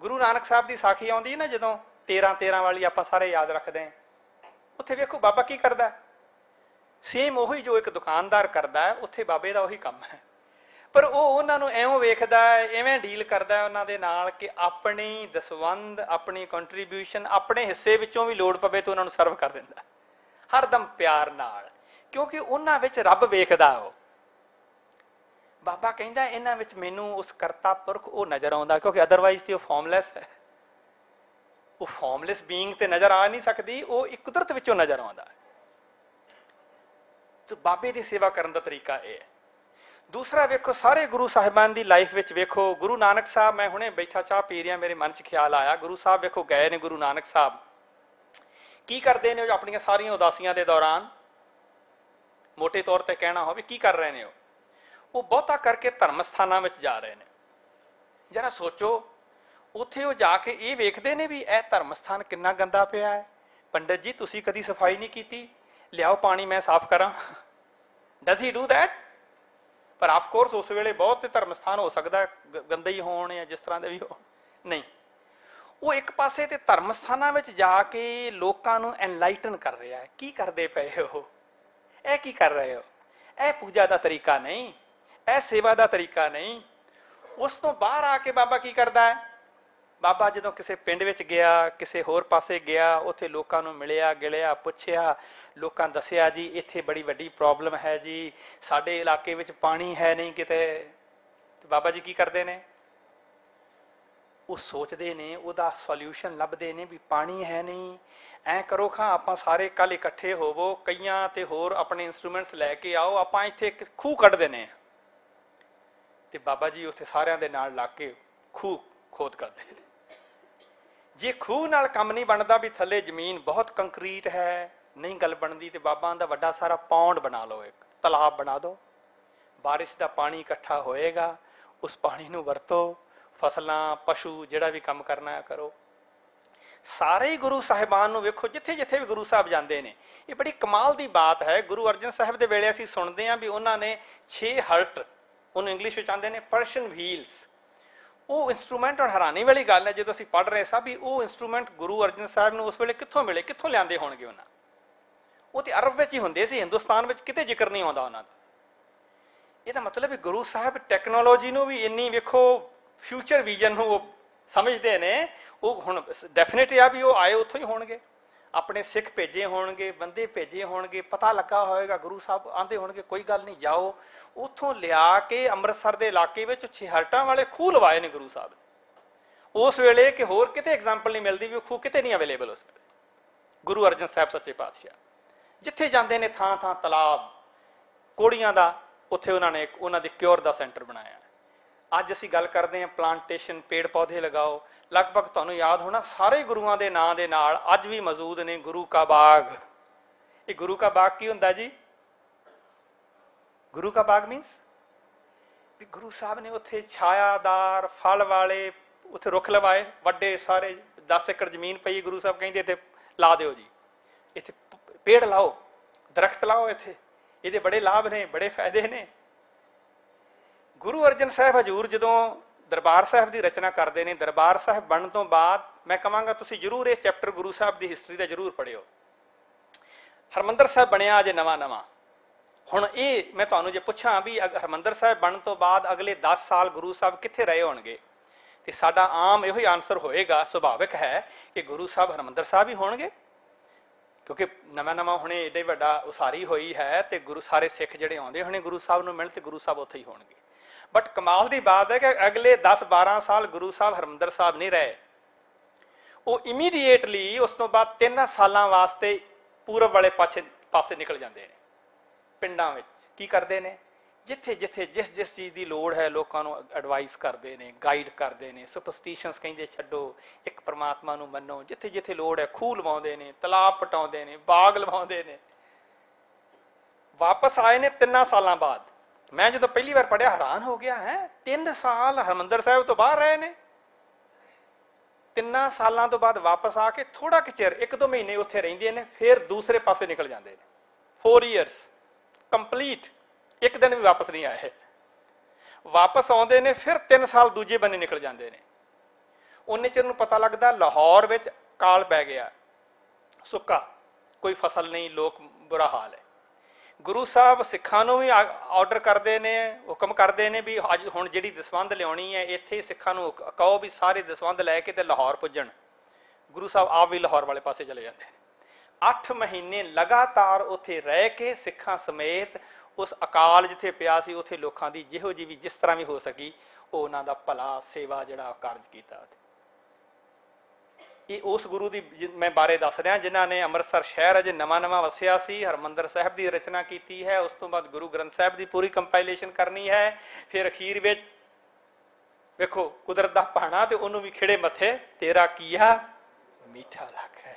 गुरु नानक साहब की साखी आउंदी ना जदों 13-13 वाली आपां सारे याद रखते हैं, उत्थे वेखो बाबा की करदा, सेम उही जो एक दुकानदार करदा है, उत्थे बाबे दा उही काम है। पर ਉਹ ਉਹਨਾਂ ਨੂੰ ਐਵੇਂ ਵੇਖਦਾ ਹੈ, ਐਵੇਂ ਡੀਲ ਕਰਦਾ ਉਹਨਾਂ ਦੇ ਨਾਲ ਕਿ ਆਪਣੀ ਦਸਵੰਧ, ਆਪਣੀ ਕੰਟਰੀਬਿਊਸ਼ਨ, ਆਪਣੇ ਹਿੱਸੇ ਵਿੱਚੋਂ ਵੀ ਲੋੜ ਪਵੇ ਤਾਂ ਉਹਨਾਂ ਨੂੰ ਸਰਵ ਕਰ ਦਿੰਦਾ ਹਰਦਮ ਪਿਆਰ ਨਾਲ, ਕਿਉਂਕਿ ਉਹਨਾਂ ਵਿੱਚ ਰੱਬ ਵੇਖਦਾ। ਉਹ ਬਾਬਾ ਕਹਿੰਦਾ ਇਹਨਾਂ ਵਿੱਚ ਮੈਨੂੰ ਉਸ ਕਰਤਾ ਪੁਰਖ ਉਹ ਨਜ਼ਰ ਆਉਂਦਾ, ਕਿਉਂਕਿ ਅਦਰਵਾਈਜ਼ ਤੇ ਉਹ ਫਾਰਮਲੈਸ ਹੈ। ਉਹ ਫਾਰਮਲੈਸ ਬੀਇੰਗ ਤੇ ਨਜ਼ਰ ਆ ਨਹੀਂ ਸਕਦੀ, ਉਹ ਇੱਕ ਕੁਦਰਤ ਵਿੱਚੋਂ ਨਜ਼ਰ ਆਉਂਦਾ। ਤੇ ਬਾਬੇ ਦੀ ਸੇਵਾ ਕਰਨ ਦਾ ਤਰੀਕਾ ਇਹ ਹੈ। दूसरा वेखो सारे गुरु साहिबान की लाइफ में वेखो, गुरु नानक साहब, मैं हुणे बैठा चाह पी रहा, मेरे मन च ख्याल आया, गुरु साहब वेखो गए ने, गुरु नानक साहब की करते हैं अपन सारिया उदासियां के दौरान, मोटे तौर पर कहना हो भी की कर रहे हैं, वो बहुता करके धर्म स्थानों में जा रहे हैं। जरा सोचो, उत्थे वो जाके ये वेखते हैं भी यह धर्म स्थान कितना गंदा पिया है, पंडित जी तुसी कदी सफाई नहीं की, लियाओ पानी मैं साफ करा। Does he do that? पर ऑफकोर्स उस वेले बहुत धर्म स्थान हो सकता है गंदे ही होण या जिस तरह के भी हो, नहीं, वो एक पासे ते धर्म स्थानों में जाके लोगों को एनलाइटन कर रहा है। की करते पे हो, यह की कर रहे हो, यह पूजा का तरीका नहीं, यह सेवा का तरीका नहीं। उस तो बाहर आके बाबा की करता है, बाबा जो किसी पिंड में गया, किसी होर पासे गया, उत्थे लोगों को मिलिया गिलिया, पुछया, लोगों दसिया जी इत्थे बड़ी वड्डी प्रॉब्लम है जी, साडे इलाके में पानी है नहीं किते। बाबा जी की करते हैं, वो सोचते ने, उहदा सोल्यूशन लभदे ने भी पानी है नहीं, ऐ करो खां आपां सारे कल इकट्ठे होवो, कईयां ते होर अपने इंस्ट्रूमेंट्स लैके आओ, आपां इत्थे खूह कढ देने। ते बाबा जी उत्थे सारियां दे नाल लग के खूह खोद करते हैं। जे खूह नाल काम नहीं बनता भी थले जमीन बहुत कंक्रीट है, नहीं गल बनती, तो बाबा आंदा वड्डा सारा पौंड बना लो, एक तलाब बना दो, बारिश का पानी इकट्ठा होएगा, उस पानी नूं वरतो, फसलां पशु जिहड़ा भी काम करना है करो। सारे ही गुरु साहिबान नूं वेखो, जिथे जिथे भी गुरु साहब जाते हैं, ये बड़ी कमाल की बात है। गुरु अर्जन साहब के वेले असीं सुनते हैं भी उन्होंने 6 हल्ट, उन्होंने इंग्लिश में आते हैं पर्शियन व्हील्स, वो इंस्ट्रूमेंट, और हैरानी वाली गल है जो असीं पढ़ रहे सा भी वो इंस्ट्रूमेंट गुरु अर्जन साहब ने उस वेले कित्थों मिले, कित्थों लिआंदे होणगे। उन्हां वो तो अरब में ही होंदे सी, हिंदुस्तान में किते जिक्र नहीं आता उन्हां दा। ਇਹਦਾ मतलब गुरु साहब टैक्नोलॉजी ਨੂੰ भी इन्नी वेखो फ्यूचर विजन ਨੂੰ ਉਹ समझते हैं। वो हुण डेफिनेट आ भी वो आए उत्थों ही होणगे, अपने सिख भेजे होणगे, बंदे भेजे होणगे, पता लगा होएगा, गुरु साहब आंदे होणगे कोई गल नहीं, जाओ उत्थों लिया के अमृतसर के इलाके में 6 हल्टां वाले खूह लवाए ने गुरु साहब उस वेले, कि होर किते एग्जाम्पल नहीं मिलती भी खूह किते नहीं अवेलेबल उस वेले। गुरु अर्जन साहब सच्चे पातशाह जिथे जाते हैं थां थां तलाब, कोड़ियां का, उत्थे उन्होंने उन्होंने क्योर का सेंटर बनाया। अज असीं गल करते हैं प्लांटेशन, पेड़ पौधे लगाओ, लगभग तुहानूं याद होना सारे गुरुआं दे नां दे नाल अज भी मौजूद ने गुरु का बाग। ये गुरु का बाग की हुंदा जी? गुरु का बाग मीनस भी गुरु साहब ने उत्थे छायादार फल वाले उत्थे रुख लवाए, वड्डे सारे 10 एकड़ जमीन पई, गुरु साहब कहिंदे इत्थे ला दिओ जी, इत्थे पेड़ लाओ, दरख्त लाओ, इत्थे ये बड़े लाभ ने, बड़े फायदे ने। गुरु अर्जन साहब हजूर जदों दरबार साहब की रचना करते हैं, दरबार साहब बनने तो बाद मैं कहांगा तुसीं जरूर इस चैप्टर गुरु साहब की हिस्टरी का जरूर पढ़िओ। हरमंदर साहब बनिया अजे नवां नवां। हुण ये मैं तुहानूं जे पुछां भी हरमंदर साहब बनने तो बाद अगले 10 साल गुरु साहब कित्थे रहे होणगे, तो साडा आम इहो आंसर होएगा, सुभाविक है कि गुरु साहब हरमंदर साहब ही होणगे, क्योंकि नवां नवां हुणे एडे वड्डा उसारी होई है, तो गुरु सारे सिख जिहड़े आउंदे होणे गुरु साहब नूं मिलण, ते गुरु साहब उत्थे ही होणगे। बट कमाल की बात है कि अगले 10-12 साल गुरु साहब हरमंदर साहब नहीं रहे, वो इमीडिएटली उस तो बाद 3 सालों वास्ते पूरब वाले पासे निकल जाते हैं, पिंडां विच की करते हैं, जिथे जिथे जिस जिस चीज़ की लोड़ है लोगों को एडवाइस करते हैं, गाइड करते हैं, सुपरस्टिशनस कहिंदे छड्डो, एक परमात्मा नूं मन्नो, जिथे जिथे लोड़ है खूह लवाउंदे ने, तलाब पटाउंदे ने, बाग लवाउंदे ने। वापस आए ने 3 सालों बाद। मैं जो पहली बार पढ़िया हैरान हो गया, है 3 साल हरमंदर साहब तो बाहर रहे ने, 3 सालों तो बाद वापस आके थोड़ा कि चिर 1-2 महीने उत्थे रहिंदे ने, फिर दूसरे पासे निकल जाते हैं। 4 ईयर्स कंप्लीट, एक दिन भी वापस नहीं आए, वापस आते हैं, फिर 3 साल दूजे बने निकल जाते हैं। ਉਹਨੇ ਚਿਰ ਨੂੰ ਪਤਾ ਲੱਗਦਾ ਲਾਹੌਰ ਵਿੱਚ ਕਾਲ ਪੈ ਗਿਆ, ਸੁੱਕਾ, ਕੋਈ ਫਸਲ ਨਹੀਂ, ਲੋਕ ਬੁਰਾ ਹਾਲ ਹੈ। ਗੁਰੂ ਸਾਹਿਬ ਸਿੱਖਾਂ ਨੂੰ ਵੀ ਆਰਡਰ ਕਰਦੇ ਨੇ, ਹੁਕਮ ਕਰਦੇ ਨੇ ਵੀ ਅੱਜ ਹੁਣ ਜਿਹੜੀ ਦਸਵੰਧ ਲਿਆਉਣੀ ਹੈ ਇੱਥੇ ਸਿੱਖਾਂ ਨੂੰ ਕਹੋ ਵੀ ਸਾਰੇ ਦਸਵੰਧ ਲੈ ਕੇ ਤੇ ਲਾਹੌਰ ਪੁੱਜਣ। ਗੁਰੂ ਸਾਹਿਬ ਆਪ ਵੀ ਲਾਹੌਰ ਵਾਲੇ ਪਾਸੇ ਚਲੇ ਜਾਂਦੇ ਨੇ। 8 ਮਹੀਨੇ ਲਗਾਤਾਰ ਉੱਥੇ ਰਹਿ ਕੇ ਸਿੱਖਾਂ ਸਮੇਤ ਉਸ ਅਕਾਲ ਜਿੱਥੇ ਪਿਆ ਸੀ ਉੱਥੇ ਲੋਕਾਂ ਦੀ ਜਿਹੋ ਜਿਹੀ ਵੀ ਜਿਸ ਤਰ੍ਹਾਂ ਵੀ ਹੋ ਸਕੀ ਉਹ ਉਹਨਾਂ ਦਾ ਭਲਾ ਸੇਵਾ ਜਿਹੜਾ ਕਾਰਜ ਕੀਤਾ। ਇਹ ਉਸ ਗੁਰੂ ਦੀ ਮੈਂ ਬਾਰੇ ਦੱਸ ਰਿਹਾ ਜਿਨ੍ਹਾਂ ਨੇ ਅੰਮ੍ਰਿਤਸਰ ਸ਼ਹਿਰ ਅਜੇ ਨਵਾਂ ਨਵਾਂ ਵਸਿਆ ਸੀ, ਹਰਮੰਦਰ ਸਾਹਿਬ ਦੀ ਰਚਨਾ ਕੀਤੀ ਹੈ, ਉਸ ਤੋਂ ਬਾਅਦ ਗੁਰੂ ਗ੍ਰੰਥ ਸਾਹਿਬ ਦੀ ਪੂਰੀ ਕੰਪਾਈਲੇਸ਼ਨ ਕਰਨੀ ਹੈ, ਫਿਰ ਅਖੀਰ ਵਿੱਚ ਵੇਖੋ ਕੁਦਰਤ ਦਾ ਭਾਣਾ ਤੇ ਉਹਨੂੰ ਵੀ ਖਿੜੇ ਮੱਥੇ ਤੇਰਾ ਕੀਆ ਮੀਠਾ ਲੱਗਾ।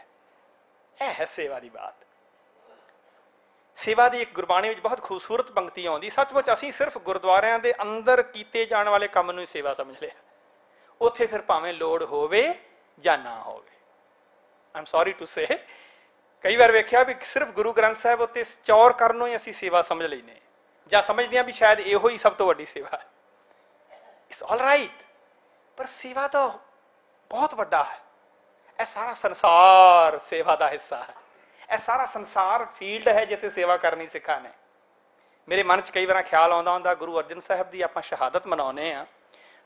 ਇਹ ਹੈ ਸੇਵਾ ਦੀ ਬਾਤ। ਸੇਵਾ ਦੀ ਇੱਕ ਗੁਰਬਾਣੀ ਵਿੱਚ ਬਹੁਤ ਖੂਬਸੂਰਤ ਪੰਕਤੀ ਆਉਂਦੀ, ਸੱਚਮੁੱਚ ਅਸੀਂ ਸਿਰਫ ਗੁਰਦੁਆਰਿਆਂ ਦੇ ਅੰਦਰ ਕੀਤੇ ਜਾਣ ਵਾਲੇ ਕੰਮ ਨੂੰ ਹੀ ਸੇਵਾ ਸਮਝ ਲਿਆ, ਉੱਥੇ ਫਿਰ ਭਾਵੇਂ ਲੋੜ ਹੋਵੇ ਜਾਂ ਨਾ ਹੋਵੇ। ਆਮ ਸੌਰੀ ਟੂ ਸੇ ਕਈ ਵਾਰ ਵੇਖਿਆ ਵੀ ਸਿਰਫ ਗੁਰੂ ਗ੍ਰੰਥ ਸਾਹਿਬ ਉੱਤੇ ਚੌਰ ਕਰਨ ਨੂੰ ਹੀ ਅਸੀਂ ਸੇਵਾ ਸਮਝ ਲੈਂਦੇ ਜਾਂ ਸਮਝਦੇ ਹਾਂ ਵੀ ਸ਼ਾਇਦ ਇਹੋ ਹੀ ਸਭ ਤੋਂ ਵੱਡੀ ਸੇਵਾ ਹੈ। ਇਟਸ ਆਲ ਰਾਈਟ, ਪਰ ਸੇਵਾ ਤਾਂ ਬਹੁਤ ਵੱਡਾ ਹੈ। ਇਹ ਸਾਰਾ ਸੰਸਾਰ ਸੇਵਾ ਦਾ ਹਿੱਸਾ ਹੈ। ਇਹ ਸਾਰਾ ਸੰਸਾਰ ਫੀਲਡ ਹੈ ਜਿੱਥੇ ਸੇਵਾ ਕਰਨੀ ਸਿੱਖਾਂ ਨੇ। ਮੇਰੇ ਮਨ 'ਚ ਕਈ ਵਾਰ ਖਿਆਲ ਆਉਂਦਾ ਹੁੰਦਾ ਗੁਰੂ ਅਰਜਨ ਸਾਹਿਬ ਦੀ ਆਪਾਂ ਸ਼ਹਾਦਤ ਮਨਾਉਂਦੇ ਹਾਂ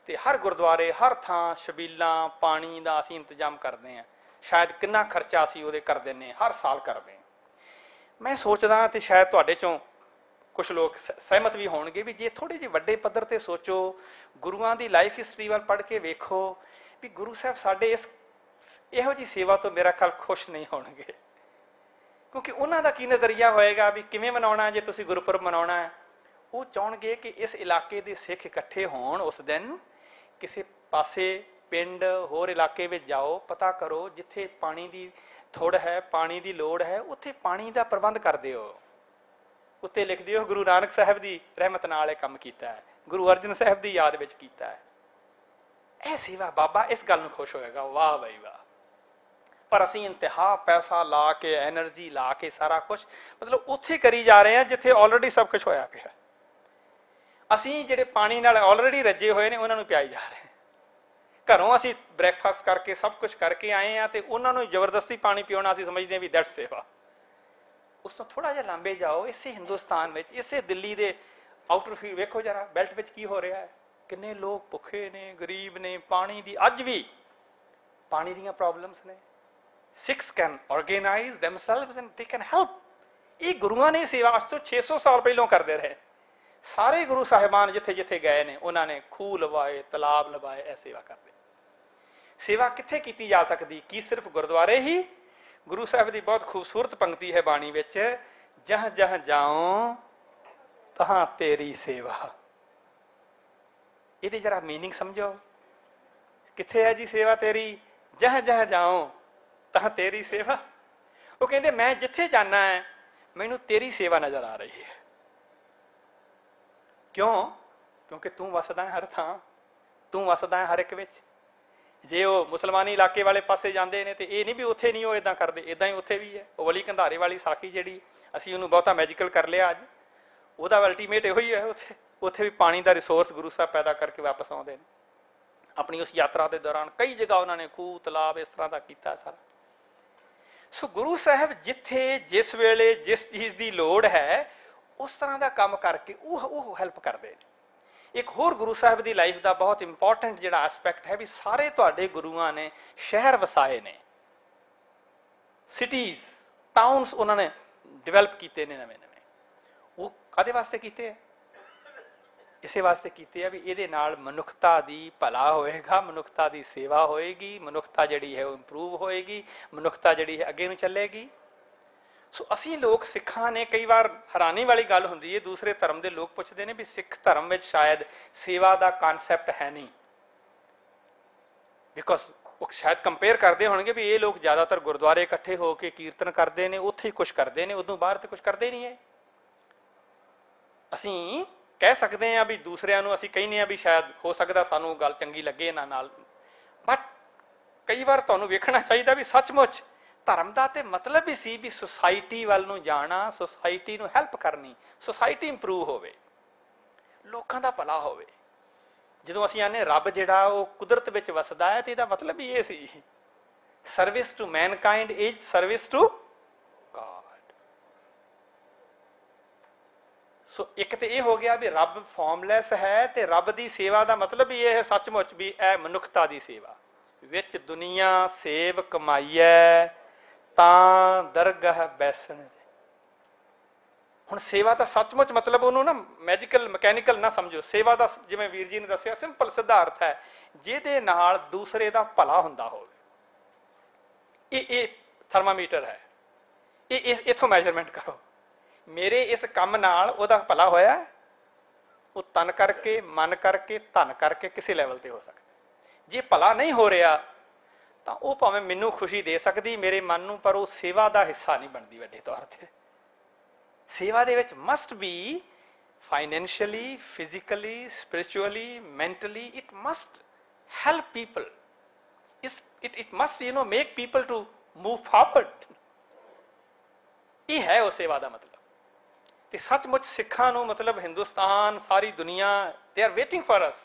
ਤੇ ਹਰ ਗੁਰਦੁਆਰੇ ਹਰ ਥਾਂ ਛਬੀਲਾਂ ਪਾਣੀ ਦਾ ਅਸੀਂ ਇੰਤਜ਼ਾਮ ਕਰਦੇ ਹਾਂ, ਸ਼ਾਇਦ ਕਿੰਨਾ ਖਰਚਾ ਅਸੀਂ ਉਹਦੇ ਕਰ ਦਿੰਦੇ ਹਰ ਸਾਲ ਕਰਦੇ ਹਾਂ। ਮੈਂ ਸੋਚਦਾ ਤੇ ਸ਼ਾਇਦ ਤੁਹਾਡੇ ਚੋਂ ਕੁਝ ਲੋਕ ਸਹਿਮਤ ਵੀ ਹੋਣਗੇ ਵੀ ਜੇ ਥੋੜੇ ਜਿਹੇ ਵੱਡੇ ਪੱਧਰ ਤੇ ਸੋਚੋ, ਗੁਰੂਆਂ ਦੀ ਲਾਈਫ ਹਿਸਟਰੀ ਵੱਲ ਪੜ੍ਹ ਕੇ ਵੇਖੋ ਵੀ ਗੁਰੂ ਸਾਹਿਬ ਸਾਡੇ ਇਸ ਇਹੋ ਜਿਹੀ ਸੇਵਾ ਤੋਂ ਮੇਰਾ ਖਿਆਲ ਖੁਸ਼ ਨਹੀਂ ਹੋਣਗੇ, ਕਿਉਂਕਿ ਉਹਨਾਂ ਦਾ ਕੀ ਨਜ਼ਰੀਆ ਹੋਏਗਾ ਵੀ ਕਿਵੇਂ ਮਨਾਉਣਾ। ਜੇ ਤੁਸੀਂ ਗੁਰਪੁਰਬ ਮਨਾਉਣਾ ਹੈ, ਉਹ ਚਾਹਣਗੇ ਕਿ ਇਸ ਇਲਾਕੇ ਦੇ ਸਿੱਖ ਇਕੱਠੇ ਹੋਣ, ਉਸ ਦਿਨ ਕਿਸੇ ਪਾਸੇ ਪਿੰਡ ਹੋਰ ਇਲਾਕੇ ਵਿੱਚ ਜਾਓ, ਪਤਾ ਕਰੋ ਜਿੱਥੇ ਪਾਣੀ ਦੀ ਥੁੜ ਹੈ, ਪਾਣੀ ਦੀ ਲੋੜ ਹੈ, ਉੱਥੇ ਪਾਣੀ ਦਾ ਪ੍ਰਬੰਧ ਕਰ ਦਿਓ। ਉੱਤੇ ਲਿਖ ਦਿਓ ਗੁਰੂ ਨਾਨਕ ਸਾਹਿਬ ਦੀ ਰਹਿਮਤ ਨਾਲ ਇਹ ਕੰਮ ਕੀਤਾ ਹੈ, ਗੁਰੂ ਅਰਜਨ ਸਾਹਿਬ ਦੀ ਯਾਦ ਵਿੱਚ ਕੀਤਾ ਹੈ। ਇਹ ਸੇਵਾ ਬਾਬਾ ਇਸ ਗੱਲ ਨੂੰ ਖੁਸ਼ ਹੋਏਗਾ, ਵਾਹ ਬਈ ਵਾਹ। ਪਰ ਅਸੀਂ ਇੰਤਹਾ ਪੈਸਾ ਲਾ ਕੇ ਐਨਰਜੀ ਲਾ ਕੇ ਸਾਰਾ ਕੁਛ ਮਤਲਬ ਉੱਥੇ ਕਰੀ ਜਾ ਰਹੇ ਹਾਂ ਜਿੱਥੇ ਆਲਰੇਡੀ ਸਭ ਕੁਛ ਹੋਇਆ ਪਿਆ। ਅਸੀਂ ਜਿਹੜੇ ਪਾਣੀ ਨਾਲ ਆਲਰੇਡੀ ਰੱਜੇ ਹੋਏ ਨੇ ਉਹਨਾਂ ਨੂੰ ਪਿਆਈ ਜਾ ਰਹੇ ਹਾਂ। ਘਰੋਂ ਅਸੀਂ ਬ੍ਰੇਕਫਾਸਟ ਕਰਕੇ ਸਭ ਕੁਛ ਕਰਕੇ ਆਏ ਹਾਂ ਤੇ ਉਹਨਾਂ ਨੂੰ ਜ਼ਬਰਦਸਤੀ ਪਾਣੀ ਪਿਉਣਾ ਅਸੀਂ ਸਮਝਦੇ ਹਾਂ ਵੀ ਦੈਟਸ ਸੇਵਾ। ਉਸ ਤੋਂ ਥੋੜਾ ਜਿਹਾ ਲਾਂਬੇ ਜਾਓ, ਇਸੇ ਹਿੰਦੁਸਤਾਨ ਵਿੱਚ, ਇਸੇ ਦਿੱਲੀ ਦੇ ਆਊਟਰ ਫੀਲਡ ਵੇਖੋ ਜਰਾ, ਬੈਲਟ ਵਿੱਚ ਕੀ ਹੋ ਰਿਹਾ ਹੈ। ਕਿੰਨੇ ਲੋਕ ਭੁੱਖੇ ਨੇ, ਗਰੀਬ ਨੇ, ਪਾਣੀ ਦੀ ਅੱਜ ਵੀ ਪਾਣੀ ਦੀਆਂ ਪ੍ਰੋਬਲਮਸ ਨੇ। Sikhs can organise themselves and they can help. ਇਹ ਗੁਰੂਆਂ ਨੇ ਸੇਵਾ ਅੱਜ ਤੋਂ 600 ਸਾਲ ਪਹਿਲਾਂ ਕਰਦੇ ਰਹੇ। ਸਾਰੇ ਗੁਰੂ ਸਾਹਿਬਾਨ ਜਿੱਥੇ ਜਿੱਥੇ ਗਏ ਨੇ ਉਹਨਾਂ ਨੇ ਖੂਹ ਲਵਾਏ, ਤਲਾਬ ਲਵਾਏ, ਇਹ ਸੇਵਾ ਕਰਦੇ। ਸੇਵਾ ਕਿੱਥੇ ਕੀਤੀ ਜਾ ਸਕਦੀ? ਕੀ ਸਿਰਫ ਗੁਰਦੁਆਰੇ ਹੀ? ਗੁਰੂ ਸਾਹਿਬ ਦੀ ਬਹੁਤ ਖੂਬਸੂਰਤ ਪੰਕਤੀ ਹੈ ਬਾਣੀ ਵਿੱਚ, ਜਹ ਜਹ ਜਾਓ ਤਹਾਂ ਤੇਰੀ ਸੇਵਾ। ਇਹਦੀ ਜਰਾ ਮੀਨਿੰਗ ਸਮਝੋ। ਕਿੱਥੇ ਹੈ ਜੀ ਸੇਵਾ ਤੇਰੀ? ਜਹ ਜਹ ਜਾਓ ਤਾਂ ਤੇਰੀ ਸੇਵਾ। ਉਹ ਕਹਿੰਦੇ ਮੈਂ ਜਿੱਥੇ ਜਾਣਾ ਹੈ ਮੈਨੂੰ ਤੇਰੀ ਸੇਵਾ ਨਜ਼ਰ ਆ ਰਹੀ ਹੈ। ਕਿਉਂ? ਕਿਉਂਕਿ ਤੂੰ ਵਸਦਾ ਹੈ ਹਰ ਥਾਂ, ਤੂੰ ਵਸਦਾ ਹੈ ਹਰ ਇੱਕ ਵਿੱਚ। ਜੇ ਉਹ ਮੁਸਲਮਾਨੀ ਇਲਾਕੇ ਵਾਲੇ ਪਾਸੇ ਜਾਂਦੇ ਨੇ ਤੇ ਇਹ ਨਹੀਂ ਵੀ ਉੱਥੇ ਨਹੀਂ ਉਹ ਇੱਦਾਂ ਕਰਦੇ, ਇੱਦਾਂ ਹੀ ਉੱਥੇ ਵੀ ਹੈ। ਉਹ ਵਲੀ ਕੰਧਾਰੇ ਵਾਲੀ ਸਾਖੀ ਜਿਹੜੀ ਅਸੀਂ ਉਹਨੂੰ ਬਹੁਤਾ ਮੈਜੀਕਲ ਕਰ ਲਿਆ ਅੱਜ, ਉਹਦਾ ਅਲਟੀਮੇਟ ਇਹੋ ਹੀ ਹੈ। ਉੱਥੇ ਵੀ ਪਾਣੀ ਦਾ ਰਿਸੋਰਸ ਗੁਰੂ ਸਾਹਿਬ ਪੈਦਾ ਕਰਕੇ ਵਾਪਸ ਆਉਂਦੇ ਨੇ। ਆਪਣੀ ਉਸ ਯਾਤਰਾ ਦੇ ਦੌਰਾਨ ਕਈ ਜਗ੍ਹਾ ਉਹਨਾਂ ਨੇ ਖੂਹ ਤਲਾਬ ਇਸ ਤਰ੍ਹਾਂ ਦਾ ਕੀਤਾ ਸਾਰਾ। ਸੋ ਗੁਰੂ ਸਾਹਿਬ ਜਿੱਥੇ ਜਿਸ ਵੇਲੇ ਜਿਸ ਚੀਜ਼ ਦੀ ਲੋੜ ਹੈ ਉਸ ਤਰ੍ਹਾਂ ਦਾ ਕੰਮ ਕਰਕੇ ਉਹ ਹੈਲਪ ਕਰਦੇ ਨੇ। ਇੱਕ ਹੋਰ ਗੁਰੂ ਸਾਹਿਬ ਦੀ ਲਾਈਫ ਦਾ ਬਹੁਤ ਇੰਪੋਰਟੈਂਟ ਜਿਹੜਾ ਐਸਪੈਕਟ ਹੈ ਵੀ ਸਾਰੇ ਤੁਹਾਡੇ ਗੁਰੂਆਂ ਨੇ ਸ਼ਹਿਰ ਵਸਾਏ ਨੇ, ਸਿਟੀਜ਼, ਟਾਊਨਸ ਉਹਨਾਂ ਨੇ ਡਿਵੈਲਪ ਕੀਤੇ ਨੇ ਨਵੇਂ ਨਵੇਂ। ਉਹ ਕਾਹਦੇ ਵਾਸਤੇ ਕੀਤੇ? ਇਸੇ ਵਾਸਤੇ ਕੀਤੇ ਆ ਵੀ ਇਹਦੇ ਨਾਲ ਮਨੁੱਖਤਾ ਦੀ ਭਲਾ ਹੋਏਗਾ, ਮਨੁੱਖਤਾ ਦੀ ਸੇਵਾ ਹੋਏਗੀ, ਮਨੁੱਖਤਾ ਜਿਹੜੀ ਹੈ ਉਹ ਇੰਪਰੂਵ ਹੋਏਗੀ, ਮਨੁੱਖਤਾ ਜਿਹੜੀ ਹੈ ਅੱਗੇ ਨੂੰ ਚੱਲੇਗੀ। ਸੋ ਅਸੀਂ ਲੋਕ ਸਿੱਖਾਂ ਨੇ, ਕਈ ਵਾਰ ਹੈਰਾਨੀ ਵਾਲੀ ਗੱਲ ਹੁੰਦੀ ਹੈ, ਦੂਸਰੇ ਧਰਮ ਦੇ ਲੋਕ ਪੁੱਛਦੇ ਨੇ ਵੀ ਸਿੱਖ ਧਰਮ ਵਿੱਚ ਸ਼ਾਇਦ ਸੇਵਾ ਦਾ ਕਨਸੈਪਟ ਹੈ ਨਹੀਂ, ਬਿਕੋਜ਼ ਉਹ ਸ਼ਾਇਦ ਕੰਪੇਅਰ ਕਰਦੇ ਹੋਣਗੇ ਵੀ ਇਹ ਲੋਕ ਜ਼ਿਆਦਾਤਰ ਗੁਰਦੁਆਰੇ ਇਕੱਠੇ ਹੋ ਕੇ ਕੀਰਤਨ ਕਰਦੇ ਨੇ, ਉੱਥੇ ਹੀ ਕੁਛ ਕਰਦੇ ਨੇ, ਉਦੋਂ ਬਾਹਰ ਤੇ ਕੁਛ ਕਰਦੇ ਨਹੀਂ ਹੈ। ਅਸੀਂ ਕਹਿ ਸਕਦੇ ਹਾਂ ਵੀ ਦੂਸਰਿਆਂ ਨੂੰ ਅਸੀਂ ਕਹਿੰਦੇ ਹਾਂ ਵੀ ਸ਼ਾਇਦ ਹੋ ਸਕਦਾ ਸਾਨੂੰ ਗੱਲ ਚੰਗੀ ਲੱਗੇ ਇਹਨਾਂ ਨਾਲ, ਬਟ ਕਈ ਵਾਰ ਤੁਹਾਨੂੰ ਵੇਖਣਾ ਚਾਹੀਦਾ ਵੀ ਸੱਚਮੁੱਚ ਧਰਮ ਦਾ ਤੇ ਮਤਲਬ ਵੀ ਸੀ ਵੀ ਸੁਸਾਇਟੀ ਵੱਲ ਨੂੰ ਜਾਣਾ, ਸੁਸਾਇਟੀ ਨੂੰ ਹੈਲਪ ਕਰਨੀ, ਸੁਸਾਇਟੀ ਇੰਪਰੂਵ ਹੋਵੇ, ਲੋਕਾਂ ਦਾ ਭਲਾ ਹੋਵੇ। ਜਦੋਂ ਅਸੀਂ ਆਨੇ ਰੱਬ ਜਿਹੜਾ ਉਹ ਕੁਦਰਤ ਵਿੱਚ ਵਸਦਾ ਹੈ ਤੇ ਇਹਦਾ ਮਤਲਬ ਹੀ ਇਹ ਸੀ, service to mankind is service to God. So ਇੱਕ ਤੇ ਇਹ ਹੋ ਗਿਆ ਵੀ ਰੱਬ ਫਾਰਮਲੈਸ ਹੈ ਤੇ ਰੱਬ ਦੀ ਸੇਵਾ ਦਾ ਮਤਲਬ ਹੀ ਇਹ ਹੈ ਸੱਚਮੁੱਚ ਵੀ ਇਹ ਮਨੁੱਖਤਾ ਦੀ ਸੇਵਾ ਵਿੱਚ ਦੁਨੀਆ ਸੇਵ ਕਮਾਈਐ ਤਾਂ ਦਰਗਾਹ ਬੈਸਣ। ਹੁਣ ਸੇਵਾ ਦਾ ਸੱਚਮੁੱਚ ਮਤਲਬ ਉਹਨੂੰ ਨਾ ਮੈਜੀਕਲ ਮਕੈਨੀਕਲ ਨਾ ਸਮਝੋ। ਸੇਵਾ ਦਾ ਜਿਵੇਂ ਵੀਰ ਜੀ ਨੇ ਦੱਸਿਆ ਸਿੰਪਲ ਸਿਧਾਰਥ ਹੈ, ਜਿਹਦੇ ਨਾਲ ਦੂਸਰੇ ਦਾ ਭਲਾ ਹੁੰਦਾ ਹੋਵੇ। ਇਹ ਥਰਮਾਮੀਟਰ ਹੈ, ਇਹ ਇਥੋਂ ਮੈਜ਼ਰਮੈਂਟ ਕਰੋ, ਮੇਰੇ ਇਸ ਕੰਮ ਨਾਲ ਉਹਦਾ ਭਲਾ ਹੋਇਆ, ਉਹ ਤਨ ਕਰਕੇ ਮਨ ਕਰਕੇ ਧਨ ਕਰਕੇ ਕਿਸੇ ਲੈਵਲ ਤੇ ਹੋ ਸਕਦਾ। ਜੇ ਭਲਾ ਨਹੀਂ ਹੋ ਰਿਹਾ ਤਾਂ ਉਹ ਭਾਵੇਂ ਮੈਨੂੰ ਖੁਸ਼ੀ ਦੇ ਸਕਦੀ ਮੇਰੇ ਮਨ ਨੂੰ, ਪਰ ਉਹ ਸੇਵਾ ਦਾ ਹਿੱਸਾ ਨਹੀਂ ਬਣਦੀ ਵੱਡੇ ਤੌਰ ਤੇ। ਸੇਵਾ ਦੇ ਵਿੱਚ must be financially, physically, spiritually, mentally, it must help people, it must make people to move forward। ਇਹ ਹੈ ਉਹ ਸੇਵਾ ਦਾ ਮਤਲਬ। ਤੇ ਸੱਚਮੁੱਚ ਸਿੱਖਾਂ ਨੂੰ ਮਤਲਬ ਹਿੰਦੁਸਤਾਨ ਸਾਰੀ ਦੁਨੀਆ they are waiting for us,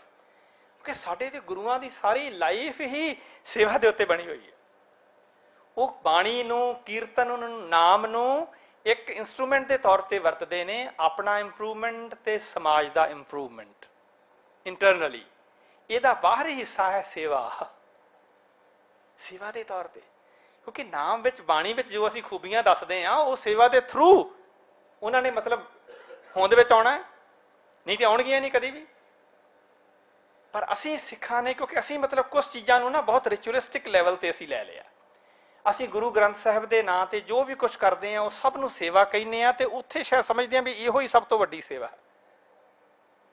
ਕਿਉਂਕਿ ਸਾਡੇ ਤੇ ਗੁਰੂਆਂ ਦੀ ਸਾਰੀ ਲਾਈਫ ਹੀ ਸੇਵਾ ਦੇ ਉੱਤੇ ਬਣੀ ਹੋਈ ਹੈ। ਉਹ ਬਾਣੀ ਨੂੰ, ਕੀਰਤਨ ਨੂੰ, ਨਾਮ ਨੂੰ ਇੱਕ ਇੰਸਟਰੂਮੈਂਟ ਦੇ ਤੌਰ ਤੇ ਵਰਤਦੇ ਨੇ, ਆਪਣਾ ਇੰਪਰੂਵਮੈਂਟ ਤੇ ਸਮਾਜ ਦਾ ਇੰਪਰੂਵਮੈਂਟ ਇੰਟਰਨਲੀ। ਇਹਦਾ ਬਾਹਰੀ ਹਿੱਸਾ ਹੈ ਸੇਵਾ, ਸੇਵਾ ਦੇ ਤੌਰ ਤੇ। ਕਿਉਂਕਿ ਨਾਮ ਵਿੱਚ ਬਾਣੀ ਵਿੱਚ ਜੋ ਅਸੀਂ ਖੂਬੀਆਂ ਦੱਸਦੇ ਹਾਂ ਉਹ ਸੇਵਾ ਦੇ ਥਰੂ ਉਹਨਾਂ ਨੇ ਮਤਲਬ ਹੋਂਦ ਵਿੱਚ ਆਉਣਾ, ਨਹੀਂ ਤੇ ਆਉਣਗੀਆਂ ਨਹੀਂ ਕਦੀ ਵੀ। ਪਰ ਅਸੀਂ ਸਿੱਖਾਂ ਨੇ ਕਿਉਂਕਿ ਅਸੀਂ ਮਤਲਬ ਕੁਝ ਚੀਜ਼ਾਂ ਨੂੰ ਨਾ ਬਹੁਤ ਰਿਚੁਅਲਿਸਟਿਕ ਲੈਵਲ ਤੇ ਅਸੀਂ ਲੈ ਲਿਆ। ਅਸੀਂ ਗੁਰੂ ਗ੍ਰੰਥ ਸਾਹਿਬ ਦੇ ਨਾਂ ਤੇ ਜੋ ਵੀ ਕੁਝ ਕਰਦੇ ਹਾਂ ਉਹ ਸਭ ਨੂੰ ਸੇਵਾ ਕਹਿੰਦੇ ਹਾਂ, ਤੇ ਉੱਥੇ ਸ਼ਾਇਦ ਸਮਝਦੇ ਹਾਂ ਵੀ ਇਹੋ ਹੀ ਸਭ ਤੋਂ ਵੱਡੀ ਸੇਵਾ।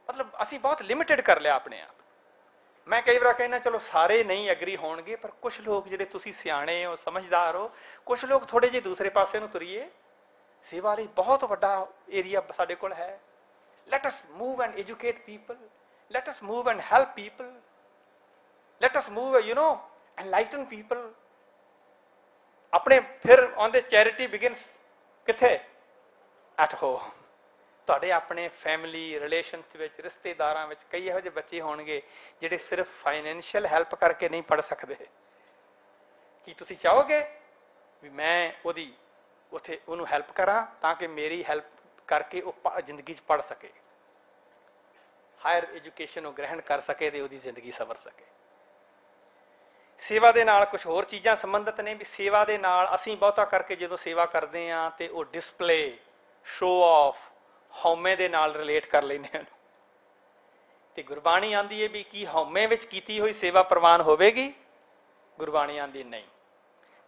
ਮਤਲਬ ਅਸੀਂ ਬਹੁਤ ਲਿਮਿਟਿਡ ਕਰ ਲਿਆ ਆਪਣੇ ਆਪ। ਮੈਂ ਕਈ ਵਾਰ ਕਹਿੰਦਾ ਚਲੋ ਸਾਰੇ ਨਹੀਂ ਐਗਰੀ ਹੋਣਗੇ, ਪਰ ਕੁਝ ਲੋਕ ਜਿਹੜੇ ਤੁਸੀਂ ਸਿਆਣੇ ਹੋ, ਸਮਝਦਾਰ ਹੋ, ਕੁਝ ਲੋਕ ਥੋੜੇ ਜਿਹੇ ਦੂਸਰੇ ਪਾਸੇ ਨੂੰ ਤੁਰੀਏ। ਸੇਵਾ ਲਈ ਬਹੁਤ ਵੱਡਾ ਏਰੀਆ ਸਾਡੇ ਕੋਲ ਹੈ। Let us move and educate people, let us move and help people, let us move enlighten people. ਆਪਣੇ ਫਿਰ ਆਉਂਦੇ ਚੈਰਿਟੀ ਬਿਗਿਨਸ ਕਿੱਥੇ? At home. ਤੁਹਾਡੇ ਆਪਣੇ ਫੈਮਿਲੀ ਰਿਲੇਸ਼ਨ ਵਿੱਚ, ਰਿਸ਼ਤੇਦਾਰਾਂ ਵਿੱਚ ਕਈ ਇਹੋ ਜਿਹੇ ਬੱਚੇ ਹੋਣਗੇ ਜਿਹੜੇ ਸਿਰਫ ਫਾਈਨੈਂਸ਼ੀਅਲ ਹੈਲਪ ਕਰਕੇ ਨਹੀਂ ਪੜ੍ਹ ਸਕਦੇ। ਕੀ ਤੁਸੀਂ ਚਾਹੋਗੇ ਵੀ ਮੈਂ ਉਹਦੀ ਉੱਥੇ ਉਹਨੂੰ ਹੈਲਪ ਕਰਾਂ ਤਾਂ ਕਿ ਮੇਰੀ ਹੈਲਪ ਕਰਕੇ ਉਹ ਜ਼ਿੰਦਗੀ 'ਚ ਪੜ੍ਹ ਸਕੇ, ਹਾਇਰ ਐਜੂਕੇਸ਼ਨ ਉਹ ਗ੍ਰਹਿਣ ਕਰ ਸਕੇ ਤੇ ਉਹਦੀ ਜ਼ਿੰਦਗੀ ਸਵਰ ਸਕੇ? ਸੇਵਾ ਦੇ ਨਾਲ ਕੁਝ ਹੋਰ ਚੀਜ਼ਾਂ ਸੰਬੰਧਿਤ ਨੇ ਵੀ ਸੇਵਾ ਦੇ ਨਾਲ ਅਸੀਂ ਬਹੁਤਾ ਕਰਕੇ ਜਦੋਂ ਸੇਵਾ ਕਰਦੇ ਹਾਂ ਤੇ ਉਹ ਡਿਸਪਲੇ, ਸ਼ੋ ਆਫ, ਹਉਮੈ ਦੇ ਨਾਲ ਰਿਲੇਟ ਕਰ ਲੈਂਦੇ ਹਨ। ਤੇ ਗੁਰਬਾਣੀ ਆਂਦੀ ਹੈ ਵੀ ਕੀ ਹਉਮੈ ਵਿੱਚ ਕੀਤੀ ਹੋਈ ਸੇਵਾ ਪ੍ਰਵਾਨ ਹੋਵੇਗੀ? ਗੁਰਬਾਣੀ ਆਂਦੀ ਨਹੀਂ।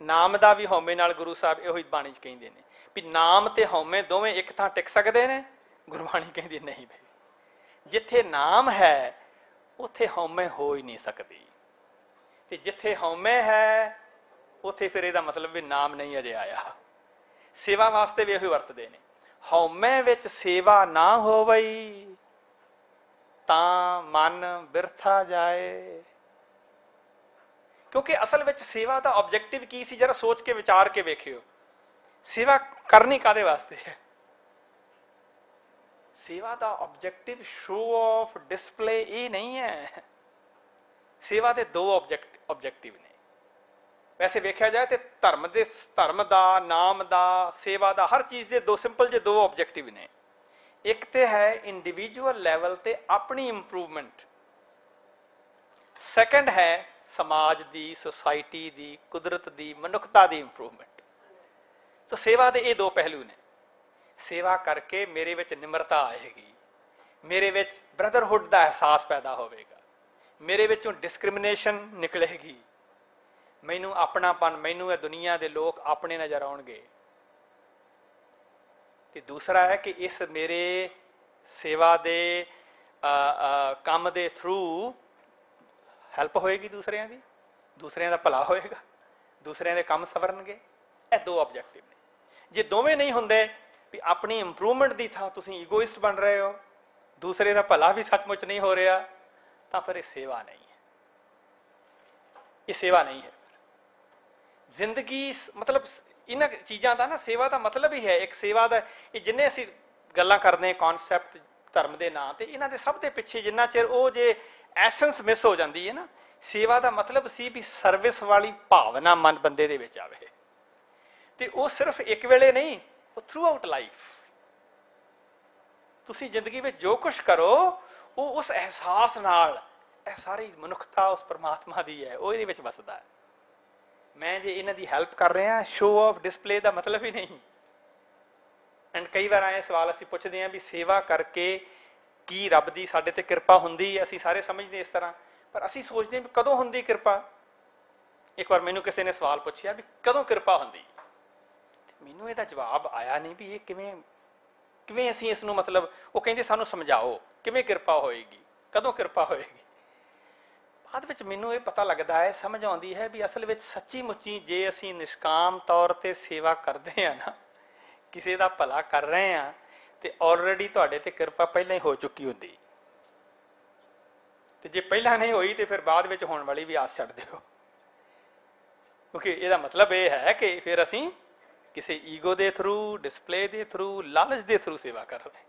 ਨਾਮ ਦਾ ਵੀ ਹਉਮੈ ਨਾਲ ਗੁਰੂ ਸਾਹਿਬ ਇਹੋ ਹੀ ਬਾਣੀ 'ਚ ਕਹਿੰਦੇ ਨੇ ਵੀ ਨਾਮ ਤੇ ਹਉਮੈ ਦੋਵੇਂ ਇੱਕ ਥਾਂ ਟਿਕ ਸਕਦੇ ਨੇ। ਗੁਰਬਾਣੀ ਕਹਿੰਦੀ ਨਹੀਂ ਬਈ, ਜਿੱਥੇ ਨਾਮ ਹੈ ਉੱਥੇ ਹਉਮੈ ਹੋ ਹੀ ਨਹੀਂ ਸਕਦੀ, ਤੇ ਜਿੱਥੇ ਹਉਮੈ ਹੈ ਉੱਥੇ ਫਿਰ ਇਹਦਾ ਮਤਲਬ ਵੀ ਨਾਮ ਨਹੀਂ ਅਜੇ ਆਇਆ। ਸੇਵਾ ਵਾਸਤੇ ਵੀ ਇਹੋ ਵਰਤਦੇ ਨੇ, ਹਉਮੈ ਵਿੱਚ ਸੇਵਾ ਨਾ ਹੋਵਈ ਤਾਂ ਮਨ ਬਿਰਥਾ ਜਾਏ। ਕਿਉਂਕਿ ਅਸਲ ਵਿੱਚ ਸੇਵਾ ਦਾ ਆਬਜੈਕਟਿਵ ਕੀ ਸੀ? ਜਰਾ ਸੋਚ ਕੇ ਵਿਚਾਰ ਕੇ ਵੇਖਿਓ। ਸੇਵਾ ਕਰਨੀ ਕਾਹਦੇ ਵਾਸਤੇ ਹੈ? ਸੇਵਾ ਦਾ ਆਬਜੈਕਟਿਵ ਸ਼ੋ ਆਫ, ਡਿਸਪਲੇ ਇਹ ਨਹੀਂ ਹੈ। ਸੇਵਾ ਦੇ ਦੋ ਆਬਜੈਕਟਿਵ ਨੇ। ਵੈਸੇ ਵੇਖਿਆ ਜਾਏ ਤੇ ਧਰਮ ਦਾ, ਨਾਮ ਦਾ, ਸੇਵਾ ਦਾ, ਹਰ ਚੀਜ਼ ਦੇ ਦੋ ਸਿੰਪਲ ਜਿਹੇ ਦੋ ਆਬਜੈਕਟਿਵ ਨੇ। ਇੱਕ ਤੇ ਹੈ ਇੰਡੀਵਿਜੂਅਲ ਲੈਵਲ ਤੇ ਆਪਣੀ ਇੰਪਰੂਵਮੈਂਟ, ਸੈਕੰਡ ਹੈ ਸਮਾਜ ਦੀ, ਸੁਸਾਇਟੀ ਦੀ, ਕੁਦਰਤ ਦੀ, ਮਨੁੱਖਤਾ ਦੀ ਇੰਪਰੂਵਮੈਂਟ। ਸੋ ਸੇਵਾ ਦੇ ਇਹ ਦੋ ਪਹਿਲੂ ਨੇ। ਸੇਵਾ ਕਰਕੇ ਮੇਰੇ ਵਿੱਚ ਨਿਮਰਤਾ ਆਏਗੀ, ਮੇਰੇ ਵਿੱਚ ਬ੍ਰਦਰਹੁੱਡ ਦਾ ਅਹਿਸਾਸ ਪੈਦਾ ਹੋਵੇਗਾ, ਮੇਰੇ ਵਿੱਚੋਂ ਡਿਸਕ੍ਰਿਮੀਨੇਸ਼ਨ ਨਿਕਲੇਗੀ, ਮੈਨੂੰ ਆਪਣਾਪਨ, ਮੈਨੂੰ ਇਹ ਦੁਨੀਆ ਦੇ ਲੋਕ ਆਪਣੇ ਨਜ਼ਰ ਆਉਣਗੇ। ਤੇ ਦੂਸਰਾ ਹੈ ਕਿ ਇਸ ਮੇਰੇ ਸੇਵਾ ਦੇ ਕੰਮ ਦੇ ਥਰੂ ਹੈਲਪ ਹੋਏਗੀ ਦੂਸਰਿਆਂ ਦੀ, ਦੂਸਰਿਆਂ ਦਾ ਭਲਾ ਹੋਏਗਾ, ਦੂਸਰਿਆਂ ਦੇ ਕੰਮ ਸਵਰਨਗੇ। ਇਹ ਦੋ ਆਬਜੈਕਟਿਵ ਨੇ। ਜੇ ਦੋਵੇਂ ਨਹੀਂ ਹੁੰਦੇ ਵੀ ਆਪਣੀ ਇੰਪਰੂਵਮੈਂਟ ਦੀ ਥਾਂ ਤੁਸੀਂ ਈਗੋਇਸਟ ਬਣ ਰਹੇ ਹੋ, ਦੂਸਰੇ ਦਾ ਭਲਾ ਵੀ ਸੱਚਮੁੱਚ ਨਹੀਂ ਹੋ ਰਿਹਾ, ਤਾਂ ਫਿਰ ਇਹ ਸੇਵਾ ਨਹੀਂ ਹੈ। ਇਹ ਸੇਵਾ ਨਹੀਂ ਹੈ। ਜ਼ਿੰਦਗੀ ਮਤਲਬ ਇਹਨਾਂ ਚੀਜ਼ਾਂ ਦਾ ਨਾ, ਸੇਵਾ ਦਾ ਮਤਲਬ ਹੀ ਹੈ ਇੱਕ ਸੇਵਾ ਦਾ। ਇਹ ਜਿੰਨੇ ਅਸੀਂ ਗੱਲਾਂ ਕਰਦੇ ਹਾਂ ਕਨਸੈਪਟ ਧਰਮ ਦੇ ਨਾਂ ਤੇ, ਇਹਨਾਂ ਦੇ ਸਭ ਦੇ ਪਿੱਛੇ ਜਿੰਨਾ ਚਿਰ ਉਹ ਜੇ ਐਸੈਂਸ ਮਿਸ ਹੋ ਜਾਂਦੀ ਹੈ ਨਾ। ਸੇਵਾ ਦਾ ਮਤਲਬ ਸੀ ਵੀ ਸਰਵਿਸ ਵਾਲੀ ਭਾਵਨਾ ਮਨ ਬੰਦੇ ਦੇ ਵਿੱਚ ਆਵੇ, ਤੇ ਉਹ ਸਿਰਫ ਇੱਕ ਵੇਲੇ ਨਹੀਂ, ਉਹ ਥਰੂ ਆਊਟ ਲਾਈਫ। ਤੁਸੀਂ ਜ਼ਿੰਦਗੀ ਵਿੱਚ ਜੋ ਕੁਛ ਕਰੋ ਉਹ ਉਸ ਅਹਿਸਾਸ ਨਾਲ, ਇਹ ਸਾਰੀ ਮਨੁੱਖਤਾ ਉਸ ਪਰਮਾਤਮਾ ਦੀ ਹੈ, ਉਹ ਇਹਦੇ ਵਿੱਚ ਵਸਦਾ ਹੈ। ਮੈਂ ਜੇ ਇਹਨਾਂ ਦੀ ਹੈਲਪ ਕਰ ਰਿਹਾ, ਸ਼ੋ ਆਫ ਡਿਸਪਲੇ ਦਾ ਮਤਲਬ ਹੀ ਨਹੀਂ। ਐਂਡ ਕਈ ਵਾਰ ਆਏ ਸਵਾਲ ਅਸੀਂ ਪੁੱਛਦੇ ਹਾਂ ਵੀ ਸੇਵਾ ਕਰਕੇ ਕੀ ਰੱਬ ਦੀ ਸਾਡੇ ਤੇ ਕਿਰਪਾ ਹੁੰਦੀ ਹੈ? ਅਸੀਂ ਸਾਰੇ ਸਮਝਦੇ ਇਸ ਤਰ੍ਹਾਂ, ਪਰ ਅਸੀਂ ਸੋਚਦੇ ਹਾਂ ਵੀ ਕਦੋਂ ਹੁੰਦੀ ਕਿਰਪਾ। ਇੱਕ ਵਾਰ ਮੈਨੂੰ ਕਿਸੇ ਨੇ ਸਵਾਲ ਪੁੱਛਿਆ ਵੀ ਕਦੋਂ ਕਿਰਪਾ ਹੁੰਦੀ, ਮੈਨੂੰ ਇਹਦਾ ਜਵਾਬ ਆਇਆ ਨਹੀਂ ਵੀ ਇਹ ਕਿਵੇਂ ਅਸੀਂ ਇਸ ਨੂੰ, ਮਤਲਬ ਉਹ ਕਹਿੰਦੇ ਸਾਨੂੰ ਸਮਝਾਓ ਕਿਵੇਂ ਕਿਰਪਾ ਹੋਏਗੀ, ਕਦੋਂ ਕਿਰਪਾ ਹੋਏਗੀ। ਬਾਅਦ ਵਿੱਚ ਮੈਨੂੰ ਇਹ ਪਤਾ ਲੱਗਦਾ ਹੈ, ਸਮਝ ਆਉਂਦੀ ਹੈ ਵੀ ਅਸਲ ਵਿੱਚ ਸੱਚੀ ਮੁੱਚੀ ਜੇ ਅਸੀਂ ਨਿਸ਼ਕਾਮ ਤੌਰ ਤੇ ਸੇਵਾ ਕਰਦੇ ਹਾਂ ਨਾ, ਕਿਸੇ ਦਾ ਭਲਾ ਕਰ ਰਹੇ ਹਾਂ, ਤੇ ਆਲਰੇਡੀ ਤੁਹਾਡੇ ਤੇ ਕਿਰਪਾ ਪਹਿਲਾਂ ਹੀ ਹੋ ਚੁੱਕੀ ਹੁੰਦੀ। ਤੇ ਜੇ ਪਹਿਲਾਂ ਨਹੀਂ ਹੋਈ ਤੇ ਫਿਰ ਬਾਅਦ ਵਿੱਚ ਹੋਣ ਵਾਲੀ ਵੀ ਆਸ ਛੱਡ ਦਿਓ, ਕਿਉਂਕਿ ਇਹਦਾ ਮਤਲਬ ਇਹ ਹੈ ਕਿ ਫਿਰ ਅਸੀਂ ਕਿਸੇ ਈਗੋ ਦੇ ਥਰੂ, ਡਿਸਪਲੇ ਦੇ ਥਰੂ, ਲਾਲਚ ਦੇ ਥਰੂ ਸੇਵਾ ਕਰ ਰਹੇ।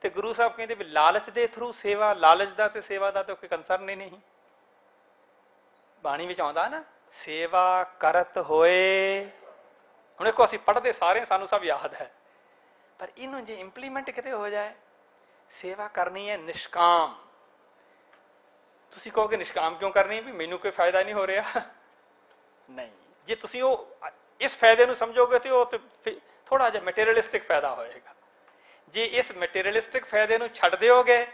ਤੇ ਗੁਰੂ ਸਾਹਿਬ ਕਹਿੰਦੇ ਵੀ ਲਾਲਚ ਦੇ ਥਰੂ ਸੇਵਾ, ਲਾਲਚ ਦਾ ਤੇ ਸੇਵਾ ਦਾ ਤਾਂ ਕੋਈ ਕੰਸਰਨ ਹੀ ਨਹੀਂ। ਬਾਣੀ ਵਿੱਚ ਆਉਂਦਾ ਨਾ, ਸੇਵਾ ਕਰਤ ਹੋਏ। ਹੁਣ ਦੇਖੋ ਅਸੀਂ ਪੜ੍ਹਦੇ ਸਾਰੇ, ਸਾਨੂੰ ਸਭ ਯਾਦ ਹੈ, ਪਰ ਇਹਨੂੰ ਜੇ ਇੰਪਲੀਮੈਂਟ ਕਿਤੇ ਹੋ ਜਾਏ, ਸੇਵਾ ਕਰਨੀ ਹੈ ਨਿਸ਼ਕਾਮ। ਤੁਸੀਂ ਕਹੋਗੇ ਨਿਸ਼ਕਾਮ ਕਿਉਂ ਕਰਨੀ ਹੈ, ਵੀ ਮੈਨੂੰ ਕੋਈ ਫਾਇਦਾ ਨਹੀਂ ਹੋ ਰਿਹਾ। ਨਹੀਂ, ਜੇ ਤੁਸੀਂ ਉਹ ਇਸ ਫਾਇਦੇ ਨੂੰ ਸਮਝੋਗੇ ਤੇ ਉਹ ਥੋੜਾ ਜਿਹਾ ਮਟੀਰੀਅਲਿਸਟਿਕ ਫਾਇਦਾ ਹੋਏਗਾ। ਜੇ ਇਸ ਮਟੀਰੀਅਲਿਸਟਿਕ ਫਾਇਦੇ ਨੂੰ ਛੱਡ ਦਿਓਗੇ,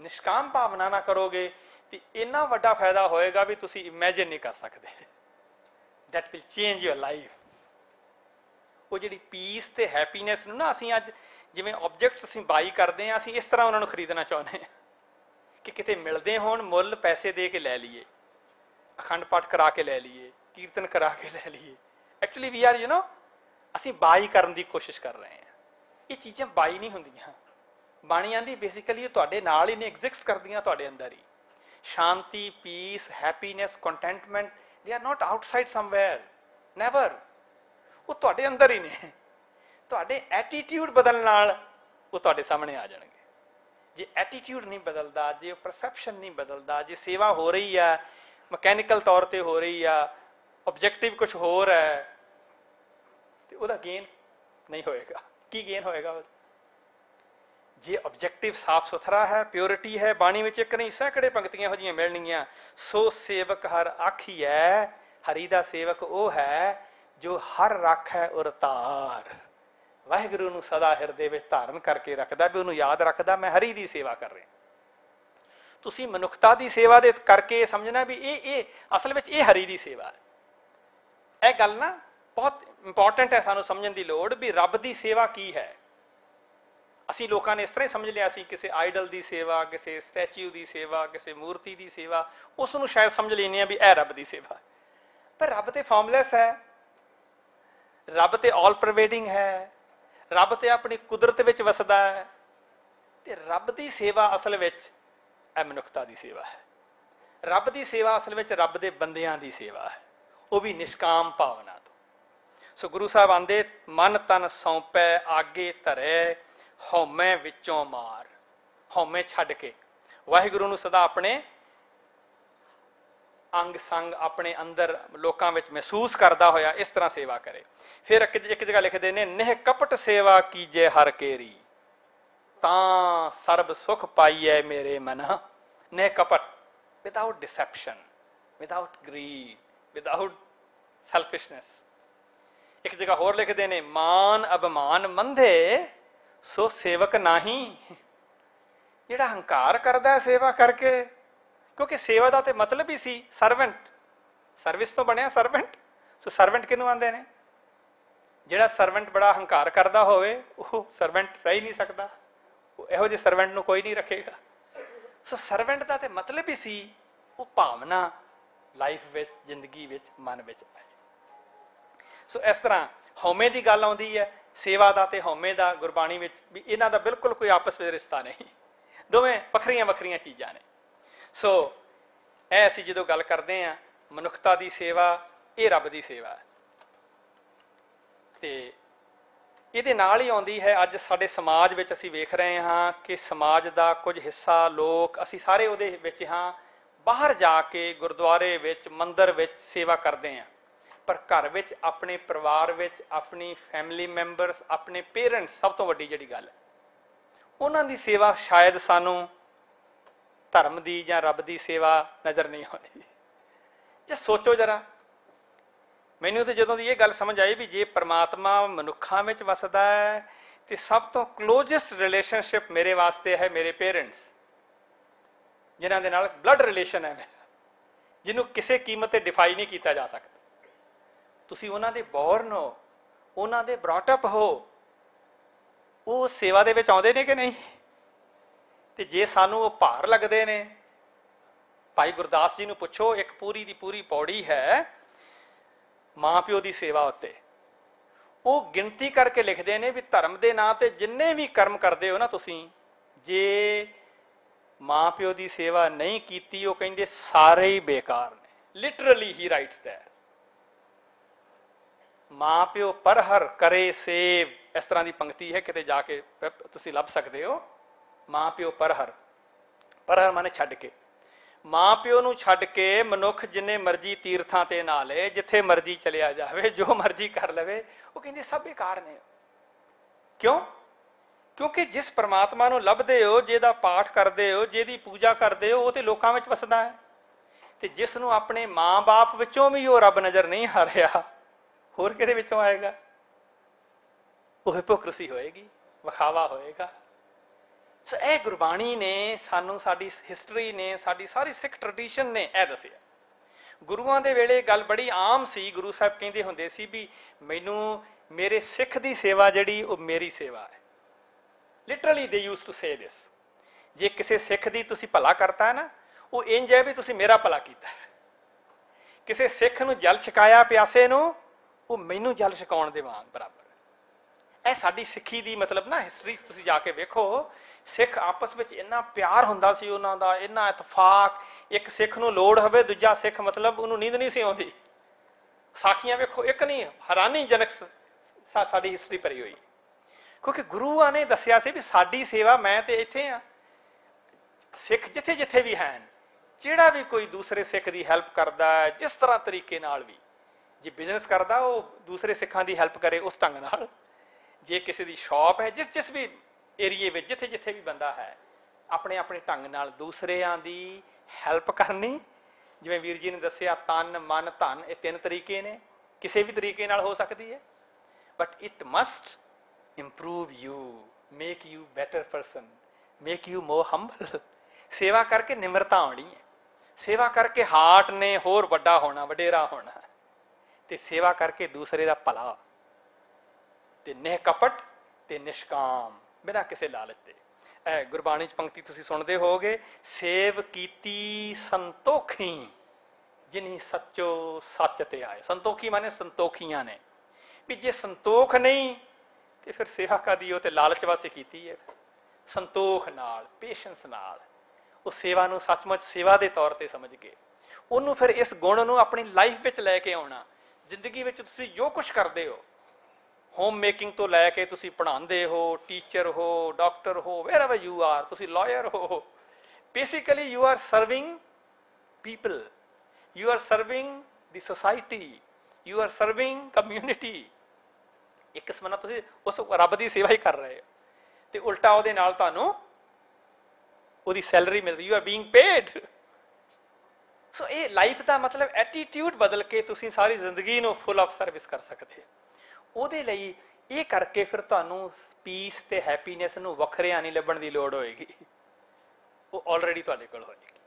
ਨਿਸ਼ਕਾਮ ਭਾਵਨਾ ਨਾ ਕਰੋਗੇ, ਤੇ ਇੰਨਾ ਵੱਡਾ ਫਾਇਦਾ ਹੋਏਗਾ ਵੀ ਤੁਸੀਂ ਇਮੇਜਿਨ ਨਹੀਂ ਕਰ ਸਕਦੇ। That will change your life. ਉਹ ਜਿਹੜੀ ਪੀਸ ਤੇ ਹੈਪੀਨੈਸ ਨੂੰ ਨਾ, ਅਸੀਂ ਅੱਜ ਜਿਵੇਂ ਆਬਜੈਕਟਸ ਅਸੀਂ ਬਾਈ ਕਰਦੇ ਹਾਂ, ਅਸੀਂ ਇਸ ਤਰ੍ਹਾਂ ਉਹਨਾਂ ਨੂੰ ਖਰੀਦਣਾ ਚਾਹੁੰਦੇ ਹਾਂ ਕਿ ਕਿਤੇ ਮਿਲਦੇ ਹੋਣ, ਮੁੱਲ ਪੈਸੇ ਦੇ ਕੇ ਲੈ ਲਈਏ, ਅਖੰਡ ਪਾਠ ਕਰਾ ਕੇ ਲੈ ਲਈਏ, ਕੀਰਤਨ ਕਰਾ ਕੇ ਲੈ ਲਈਏ। ਐਕਚੁਅਲੀ ਵੀ ਆਰ ਅਸੀਂ ਬਾਈ ਕਰਨ ਦੀ ਕੋਸ਼ਿਸ਼ ਕਰ ਰਹੇ ਹਾਂ। ਇਹ ਚੀਜ਼ਾਂ ਬਾਈ ਨਹੀਂ ਹੁੰਦੀਆਂ। ਬਾਣੀ ਆਂਦੀ ਬੇਸਿਕਲੀ ਉਹ ਤੁਹਾਡੇ ਨਾਲ ਹੀ ਨੇ, ਐਗਜ਼ਿਸਟ ਕਰਦੀਆਂ ਤੁਹਾਡੇ ਅੰਦਰ ਹੀ। ਸ਼ਾਂਤੀ, peace, happiness, contentment, they are not outside somewhere, never. ਉਹ ਤੁਹਾਡੇ ਅੰਦਰ ਹੀ ਨੇ। ਤੁਹਾਡੇ ਐਟੀਟਿਊਡ ਬਦਲਣ ਨਾਲ ਉਹ ਤੁਹਾਡੇ ਸਾਹਮਣੇ ਆ ਜਾਣਗੇ। ਜੇ ਐਟੀਟਿਊਡ ਨਹੀਂ ਬਦਲਦਾ, ਜੇ ਪਰਸੈਪਸ਼ਨ ਨਹੀਂ ਬਦਲਦਾ, ਜੇ ਸੇਵਾ ਹੋ ਰਹੀ ਆ ਮਕੈਨੀਕਲ ਤੌਰ ਤੇ ਹੋ ਰਹੀ ਆ, ਆਬਜੈਕਟਿਵ ਕੁਝ ਹੋਰ ਹੈ, ਤੇ ਉਹਦਾ ਗੇਨ ਨਹੀਂ ਹੋਏਗਾ। ਕੀ ਗੇਨ ਹੋਏਗਾ? ਜੇ ਆਬਜੈਕਟਿਵ ਸਾਫ ਸੁਥਰਾ ਹੈ, ਪਿਓਰਿਟੀ ਹੈ, ਬਾਣੀ ਵਿੱਚ ਇੱਕ ਨਹੀਂ ਸੈਂਕੜੇ ਪੰਕਤੀਆਂ ਇਹੋ ਜਿਹੀਆਂ ਮਿਲਣਗੀਆਂ। ਸੋ ਸੇਵਕ ਹਰ ਆਖੀਐ, ਹਰੀ ਦਾ ਸੇਵਕ ਉਹ ਹੈ ਜੋ ਹਰ ਰਾਖੈ ਉਰ ਧਾਰ। ਵਾਹਿਗੁਰੂ ਨੂੰ ਸਦਾ ਹਿਰਦੇ ਵਿੱਚ ਧਾਰਨ ਕਰਕੇ ਰੱਖਦਾ, ਵੀ ਉਹਨੂੰ ਯਾਦ ਰੱਖਦਾ ਮੈਂ ਹਰੀ ਦੀ ਸੇਵਾ ਕਰ ਰਿਹਾ। ਤੁਸੀਂ ਮਨੁੱਖਤਾ ਦੀ ਸੇਵਾ ਦੇ ਕਰਕੇ ਸਮਝਣਾ ਵੀ ਇਹ ਅਸਲ ਵਿੱਚ ਇਹ ਹਰੀ ਦੀ ਸੇਵਾ ਹੈ। ਇਹ ਗੱਲ ਨਾ ਬਹੁਤ ਇੰਪੋਰਟੈਂਟ ਹੈ, ਸਾਨੂੰ ਸਮਝਣ ਦੀ ਲੋੜ ਵੀ ਰੱਬ ਦੀ ਸੇਵਾ ਕੀ ਹੈ। ਅਸੀਂ ਲੋਕਾਂ ਨੇ ਇਸ ਤਰ੍ਹਾਂ ਹੀ ਸਮਝ ਲਿਆ, ਅਸੀਂ ਕਿਸੇ ਆਈਡਲ ਦੀ ਸੇਵਾ, ਕਿਸੇ ਸਟੈਚੂ ਦੀ ਸੇਵਾ, ਕਿਸੇ ਮੂਰਤੀ ਦੀ ਸੇਵਾ, ਉਸ ਨੂੰ ਸ਼ਾਇਦ ਸਮਝ ਲੈਂਦੇ ਹਾਂ ਵੀ ਇਹ ਰੱਬ ਦੀ ਸੇਵਾ। ਪਰ ਰੱਬ ਤੇ ਫਾਰਮਲੈਸ ਹੈ, ਰੱਬ ਤੇ ਆਲ ਪਰਵੇਡਿੰਗ ਹੈ, ਰੱਬ ਤੇ ਆਪਣੀ ਕੁਦਰਤ ਵਿੱਚ ਵਸਦਾ ਹੈ। ਤੇ ਰੱਬ ਦੀ ਸੇਵਾ ਅਸਲ ਵਿੱਚ ਇਹ ਮਨੁੱਖਤਾ ਦੀ ਸੇਵਾ ਹੈ। ਰੱਬ ਦੀ ਸੇਵਾ ਅਸਲ ਵਿੱਚ ਰੱਬ ਦੇ ਬੰਦਿਆਂ ਦੀ ਸੇਵਾ ਹੈ, ਉਹ ਵੀ ਨਿਸ਼ਕਾਮ ਭਾਵਨਾ ਤੋਂ। ਸੋ ਗੁਰੂ ਸਾਹਿਬ ਆਂਦੇ, ਮਨ ਤਨ ਸੌਂਪੈ ਆਗੇ ਧਰੈ, ਹਉਮੈ ਵਿੱਚੋਂ ਮਾਰ। ਹਉਮੈ ਛੱਡ ਕੇ ਵਾਹਿਗੁਰੂ ਨੂੰ ਸਦਾ ਆਪਣੇ ਅੰਗ ਸੰਗ, ਆਪਣੇ ਅੰਦਰ ਲੋਕਾਂ ਵਿੱਚ ਮਹਿਸੂਸ ਕਰਦਾ ਹੋਇਆ ਇਸ ਤਰ੍ਹਾਂ ਸੇਵਾ ਕਰੇ। ਫਿਰ ਇੱਕ ਜਗ੍ਹਾ ਲਿਖਦੇ ਨੇ, ਨਿਹ ਕਪਟ ਸੇਵਾ ਕੀਜੇ ਹਰ ਕੇਰੀ, ਤਾਂ ਸਰਬ ਸੁਖ ਪਾਈਐ ਮੇਰੇ ਮਨ। ਨਿਹ ਕਪਟ, without deception, without greed, without ਸੈਲਫਿਸ਼ਨੈਸ। ਇੱਕ ਜਗ੍ਹਾ ਹੋਰ ਲਿਖਦੇ ਨੇ, ਮਾਨ ਅਭਿਮਾਨ ਮੰਧੇ ਸੋ ਸੇਵਕ ਨਾਹੀਂ। ਜਿਹੜਾ ਹੰਕਾਰ ਕਰਦਾ ਸੇਵਾ ਕਰਕੇ, ਕਿਉਂਕਿ ਸੇਵਾ ਦਾ ਤੇ ਮਤਲਬ ਹੀ ਸੀ ਸਰਵੈਂਟ, ਸਰਵਿਸ ਤੋਂ ਬਣਿਆ ਸਰਵੈਂਟ। ਸੋ ਸਰਵੈਂਟ ਕਿਹਨੂੰ ਆਂਦੇ ਨੇ? ਜਿਹੜਾ ਸਰਵੈਂਟ ਬੜਾ ਹੰਕਾਰ ਕਰਦਾ ਹੋਵੇ ਉਹ ਸਰਵੈਂਟ ਰਹਿ ਨਹੀਂ ਸਕਦਾ, ਇਹੋ ਜਿਹੇ ਸਰਵੈਂਟ ਨੂੰ ਕੋਈ ਨਹੀਂ ਰੱਖੇਗਾ। ਸੋ ਸਰਵੈਂਟ ਦਾ ਤੇ ਮਤਲਬ ਹੀ ਸੀ ਉਹ ਭਾਵਨਾ ਲਾਈਫ ਵਿੱਚ, ਜ਼ਿੰਦਗੀ ਵਿੱਚ, ਮਨ ਵਿੱਚ ਆਏ। ਸੋ ਇਸ ਤਰ੍ਹਾਂ ਹਉਮੈ ਦੀ ਗੱਲ ਆਉਂਦੀ ਹੈ, ਸੇਵਾ ਦਾ ਤੇ ਹਉਮੈ ਦਾ ਗੁਰਬਾਣੀ ਵਿੱਚ ਵੀ ਇਹਨਾਂ ਦਾ ਬਿਲਕੁਲ ਕੋਈ ਆਪਸ ਵਿੱਚ ਰਿਸ਼ਤਾ ਨਹੀਂ, ਦੋਵੇਂ ਵੱਖਰੀਆਂ ਵੱਖਰੀਆਂ ਚੀਜ਼ਾਂ ਨੇ। ਸੋ ਇਹ ਅਸੀਂ ਜਦੋਂ ਗੱਲ ਕਰਦੇ ਹਾਂ ਮਨੁੱਖਤਾ ਦੀ ਸੇਵਾ, ਇਹ ਰੱਬ ਦੀ ਸੇਵਾ ਹੈ। ਤੇ ਇਹਦੇ ਨਾਲ ਹੀ ਆਉਂਦੀ ਹੈ ਅੱਜ ਸਾਡੇ ਸਮਾਜ ਵਿੱਚ ਅਸੀਂ ਵੇਖ ਰਹੇ ਹਾਂ ਕਿ ਸਮਾਜ ਦਾ ਕੁਝ ਹਿੱਸਾ ਲੋਕ ਅਸੀਂ ਸਾਰੇ ਉਹਦੇ ਵਿੱਚ ਹਾਂ, ਬਾਹਰ ਜਾ ਕੇ ਗੁਰਦੁਆਰੇ ਵਿੱਚ ਮੰਦਿਰ ਵਿੱਚ ਸੇਵਾ ਕਰਦੇ ਹਾਂ, ਪਰ ਘਰ ਵਿੱਚ ਆਪਣੇ ਪਰਿਵਾਰ ਵਿੱਚ ਆਪਣੀ ਫੈਮਿਲੀ ਮੈਂਬਰਸ ਆਪਣੇ ਪੇਰੈਂਟਸ ਸਭ ਤੋਂ ਵੱਡੀ ਜਿਹੜੀ ਗੱਲ ਹੈ, ਉਹਨਾਂ ਦੀ ਸੇਵਾ ਸ਼ਾਇਦ ਸਾਨੂੰ ਧਰਮ ਦੀ ਜਾਂ ਰੱਬ ਦੀ ਸੇਵਾ ਨਜ਼ਰ ਨਹੀਂ ਆਉਂਦੀ। ਜੇ ਸੋਚੋ ਜਰਾ, ਮੈਨੂੰ ਤਾਂ ਜਦੋਂ ਦੀ ਇਹ ਗੱਲ ਸਮਝ ਆਈ ਵੀ ਜੇ ਪਰਮਾਤਮਾ ਮਨੁੱਖਾਂ ਵਿੱਚ ਵਸਦਾ ਹੈ ਤੇ ਸਭ ਤੋਂ ਕਲੋਜ਼ੈਸਟ ਰਿਲੇਸ਼ਨਸ਼ਿਪ ਮੇਰੇ ਵਾਸਤੇ ਹੈ ਮੇਰੇ ਪੇਰੈਂਟਸ, ਜਿਨ੍ਹਾਂ ਦੇ ਨਾਲ ਬਲੱਡ ਰਿਲੇਸ਼ਨ ਹੈ ਮੇਰਾ, ਜਿਹਨੂੰ ਕਿਸੇ ਕੀਮਤ ਤੇ ਡਿਫਾਈ ਨਹੀਂ ਕੀਤਾ ਜਾ ਸਕਦਾ। ਤੁਸੀਂ ਉਹਨਾਂ ਦੇ ਬੋਰਨ ਹੋ, ਉਹਨਾਂ ਦੇ ਬ੍ਰੌਟ ਅਪ ਹੋ, ਉਹ ਸੇਵਾ ਦੇ ਵਿੱਚ ਆਉਂਦੇ ਨੇ ਕਿ ਨਹੀਂ? ਤੇ ਜੇ ਸਾਨੂੰ ਉਹ ਭਾਰ ਲੱਗਦੇ ਨੇ, ਭਾਈ ਗੁਰਦਾਸ ਜੀ ਨੂੰ ਪੁੱਛੋ, ਇੱਕ ਪੂਰੀ ਦੀ ਪੂਰੀ ਪੌੜੀ ਹੈ ਮਾਂ ਪਿਓ ਦੀ ਸੇਵਾ ਉੱਤੇ। ਉਹ ਗਿਣਤੀ ਕਰਕੇ ਲਿਖਦੇ ਨੇ ਵੀ ਧਰਮ ਦੇ ਨਾਂ ਤੇ ਜਿੰਨੇ ਵੀ ਕਰਮ ਕਰਦੇ ਹੋ ਨਾ ਤੁਸੀਂ, ਜੇ ਮਾਂ ਪਿਓ ਦੀ ਸੇਵਾ ਨਹੀਂ ਕੀਤੀ, ਉਹ ਕਹਿੰਦੇ ਸਾਰੇ ਹੀ ਬੇਕਾਰ ਨੇ। Literally he rights that. ਮਾਂ ਪਿਓ ਪਰਹਰ ਕਰੇ ਸੇਵ, ਇਸ ਤਰ੍ਹਾਂ ਦੀ ਪੰਕਤੀ ਹੈ, ਕਿਤੇ ਜਾ ਕੇ ਤੁਸੀਂ ਲੱਭ ਸਕਦੇ ਹੋ। ਮਾਂ ਪਿਓ ਪਰਹਰ, ਪਰਹਰ ਮਾਨੇ ਛੱਡ ਕੇ, ਮਾਂ ਪਿਓ ਨੂੰ ਛੱਡ ਕੇ ਮਨੁੱਖ ਜਿੰਨੇ ਮਰਜ਼ੀ ਤੀਰਥਾਂ ਤੇ ਨਾ ਲਏ, ਜਿੱਥੇ ਮਰਜ਼ੀ ਚਲਿਆ ਜਾਵੇ, ਜੋ ਮਰਜ਼ੀ ਕਰ ਲਵੇ, ਉਹ ਕਹਿੰਦੇ ਸਭ ਬੇਕਾਰ ਨੇ। ਕਿਉਂ? ਕਿਉਂਕਿ ਜਿਸ ਪਰਮਾਤਮਾ ਨੂੰ ਲੱਭਦੇ ਹੋ, ਜਿਹਦਾ ਪਾਠ ਕਰਦੇ ਹੋ, ਜਿਹਦੀ ਪੂਜਾ ਕਰਦੇ ਹੋ, ਉਹ ਤੇ ਲੋਕਾਂ ਵਿੱਚ ਵਸਦਾ ਹੈ, ਤੇ ਜਿਸ ਨੂੰ ਆਪਣੇ ਮਾਂ-ਬਾਪ ਵਿੱਚੋਂ ਵੀ ਉਹ ਰੱਬ ਨਜ਼ਰ ਨਹੀਂ ਆ ਰਿਹਾ, ਹੋਰ ਕਿਹਦੇ ਵਿੱਚੋਂ ਆਏਗਾ? ਉਹ ਹਿਪੋਕ੍ਰੇਸੀ ਹੋਏਗੀ, ਵਿਖਾਵਾ ਹੋਏਗਾ। ਸੋ ਇਹ ਗੁਰਬਾਣੀ ਨੇ ਸਾਨੂੰ, ਸਾਡੀ ਹਿਸਟਰੀ ਨੇ, ਸਾਡੀ ਸਾਰੀ ਸਿੱਖ ਟ੍ਰੈਡੀਸ਼ਨ ਨੇ ਇਹ ਦੱਸਿਆ। ਗੁਰੂਆਂ ਦੇ ਵੇਲੇ ਗੱਲ ਬੜੀ ਆਮ ਸੀ, ਗੁਰੂ ਸਾਹਿਬ ਕਹਿੰਦੇ ਹੁੰਦੇ ਸੀ ਵੀ ਮੈਨੂੰ ਮੇਰੇ ਸਿੱਖ ਦੀ ਸੇਵਾ ਜਿਹੜੀ ਉਹ ਮੇਰੀ ਸੇਵਾ ਹੈ। ਲਿਟਰਲੀ ਦੇ ਯੂਜ਼ ਟੂ ਸੇ ਦਿਸ। ਜੇ ਕਿਸੇ ਸਿੱਖ ਦੀ ਤੁਸੀਂ ਭਲਾ ਕਰਤਾ ਹੈ ਨਾ, ਉਹ ਇੰਜ ਹੈ ਵੀ ਤੁਸੀਂ ਮੇਰਾ ਭਲਾ ਕੀਤਾ ਹੈ। ਕਿਸੇ ਸਿੱਖ ਨੂੰ ਜਲ ਛਕਾਇਆ ਪਿਆਸੇ ਨੂੰ, ਉਹ ਮੈਨੂੰ ਜਲ ਛਕਾਉਣ ਦੇ ਵਾਂਗ ਬਰਾਬਰ। ਇਹ ਸਾਡੀ ਸਿੱਖੀ ਦੀ ਮਤਲਬ ਨਾ ਹਿਸਟਰੀ 'ਚ ਤੁਸੀਂ ਜਾ ਕੇ ਵੇਖੋ, ਸਿੱਖ ਆਪਸ ਵਿੱਚ ਇੰਨਾ ਪਿਆਰ ਹੁੰਦਾ ਸੀ ਉਹਨਾਂ ਦਾ, ਇੰਨਾ ਇਤਫਾਕ। ਇੱਕ ਸਿੱਖ ਨੂੰ ਲੋੜ ਹੋਵੇ, ਦੂਜਾ ਸਿੱਖ ਮਤਲਬ ਉਹਨੂੰ ਨੀਂਦ ਨਹੀਂ ਸੀ ਆਉਂਦੀ। ਸਾਖੀਆਂ ਵੇਖੋ, ਇੱਕ ਨਹੀਂ, ਹੈਰਾਨੀਜਨਕ ਸਾਡੀ ਹਿਸਟਰੀ ਭਰੀ ਹੋਈ, ਕਿਉਂਕਿ ਗੁਰੂਆਂ ਨੇ ਦੱਸਿਆ ਸੀ ਵੀ ਸਾਡੀ ਸੇਵਾ, ਮੈਂ ਤੇ ਇੱਥੇ ਆ, ਸਿੱਖ ਜਿੱਥੇ ਜਿੱਥੇ ਵੀ ਹਨ, ਜਿਹੜਾ ਵੀ ਕੋਈ ਦੂਸਰੇ ਸਿੱਖ ਦੀ ਹੈਲਪ ਕਰਦਾ ਹੈ, ਜਿਸ ਤਰ੍ਹਾਂ ਤਰੀਕੇ ਨਾਲ ਵੀ, ਜੇ ਬਿਜ਼ਨਸ ਕਰਦਾ ਉਹ ਦੂਸਰੇ ਸਿੱਖਾਂ ਦੀ ਹੈਲਪ ਕਰੇ ਉਸ ਢੰਗ ਨਾਲ, ਜੇ ਕਿਸੇ ਦੀ ਸ਼ੌਪ ਹੈ, ਜਿਸ ਵੀ ਏਰੀਏ ਵਿੱਚ ਜਿੱਥੇ ਜਿੱਥੇ ਵੀ ਬੰਦਾ ਹੈ, ਆਪਣੇ ਆਪਣੇ ਢੰਗ ਨਾਲ ਦੂਸਰਿਆਂ ਦੀ ਹੈਲਪ ਕਰਨੀ। ਜਿਵੇਂ ਵੀਰ ਜੀ ਨੇ ਦੱਸਿਆ, ਤਨ ਮਨ ਧਨ, ਇਹ ਤਿੰਨ ਤਰੀਕੇ ਨੇ, ਕਿਸੇ ਵੀ ਤਰੀਕੇ ਨਾਲ ਹੋ ਸਕਦੀ ਹੈ, but it must improve you, make you better person, make you more humble. ਸੇਵਾ ਕਰਕੇ ਨਿਮਰਤਾ ਆਉਣੀ ਹੈ, ਸੇਵਾ ਕਰਕੇ ਹਾਰਟ ਨੇ ਹੋਰ ਵੱਡਾ ਹੋਣਾ, ਵਡੇਰਾ ਹੋਣਾ, ਤੇ ਸੇਵਾ ਕਰਕੇ ਦੂਸਰੇ ਦਾ ਭਲਾ, ਤੇ ਨਿਹਕਪਟ ਤੇ ਨਿਸ਼ਕਾਮ, ਬਿਨਾਂ ਕਿਸੇ ਲਾਲਚ ਦੇ। ਇਹ ਗੁਰਬਾਣੀ 'ਚ ਪੰਕਤੀ ਤੁਸੀਂ ਸੁਣਦੇ ਹੋਵੋਗੇ, ਸੇਵ ਕੀਤੀ ਸੰਤੋਖੀ ਜਿਨੀ ਸੱਚੋ ਸੱਚ ਤੇ ਆਏ। ਸੰਤੋਖੀ ਮਾਨੇ ਸੰਤੋਖੀਆਂ ਨੇ, ਵੀ ਜੇ ਸੰਤੋਖ ਨਹੀਂ ਤੇ ਫਿਰ ਸੇਵਾ ਕਾਦੀ? ਉਹ ਤੇ ਲਾਲਚ ਵਾਸਤੇ ਕੀਤੀ ਹੈ। ਸੰਤੋਖ ਨਾਲ, ਪੇਸ਼ੈਂਸ ਨਾਲ, ਉਹ ਸੇਵਾ ਨੂੰ ਸੱਚਮੁੱਚ ਸੇਵਾ ਦੇ ਤੌਰ ਤੇ ਸਮਝ ਕੇ ਉਹਨੂੰ ਫਿਰ ਇਸ ਗੁਣ ਨੂੰ ਆਪਣੀ ਲਾਈਫ ਵਿੱਚ ਲੈ ਕੇ ਆਉਣਾ। ਜ਼ਿੰਦਗੀ ਵਿੱਚ ਤੁਸੀਂ ਜੋ ਕੁਛ ਕਰਦੇ ਹੋ, ਹੋਮ ਮੇਕਿੰਗ ਤੋਂ ਲੈ ਕੇ ਤੁਸੀਂ ਪੜ੍ਹਾਉਂਦੇ ਹੋ, ਟੀਚਰ ਹੋ, ਡਾਕਟਰ ਹੋ, ਵੇਅਰਐਵਰ ਯੂ ਆਰ, ਤੁਸੀਂ ਲਾਇਰ ਹੋ, basically you are serving people, you are serving the society, you are serving community. ਇੱਕ ਕਿਸਮ ਨਾਲ ਤੁਸੀਂ ਉਸ ਰੱਬ ਦੀ ਸੇਵਾ ਹੀ ਕਰ ਰਹੇ ਹੋ, ਤੇ ਉਲਟਾ ਉਹਦੇ ਨਾਲ ਤੁਹਾਨੂੰ ਉਹਦੀ ਸੈਲਰੀ ਮਿਲ ਰਹੀ, ਯੂ ਆਰ ਬੀਇੰਗ ਪੇਡ। ਸੋ ਇਹ ਲਾਈਫ ਦਾ ਮਤਲਬ ਐਟੀਟਿਊਡ ਬਦਲ ਕੇ ਤੁਸੀਂ ਸਾਰੀ ਜ਼ਿੰਦਗੀ ਨੂੰ ਫੁੱਲ ਆਫ ਸਰਵਿਸ ਕਰ ਸਕਦੇ ਹੋ। ਉਹਦੇ ਲਈ ਇਹ ਕਰਕੇ ਫਿਰ ਤੁਹਾਨੂੰ ਪੀਸ ਤੇ ਹੈਪੀਨੈਸ ਨੂੰ ਵੱਖਰਿਆਂ ਨਹੀਂ ਲੱਭਣ ਦੀ ਲੋੜ ਹੋਏਗੀ, ਉਹ ਆਲਰੇਡੀ ਤੁਹਾਡੇ ਕੋਲ ਹੋਏਗੀ।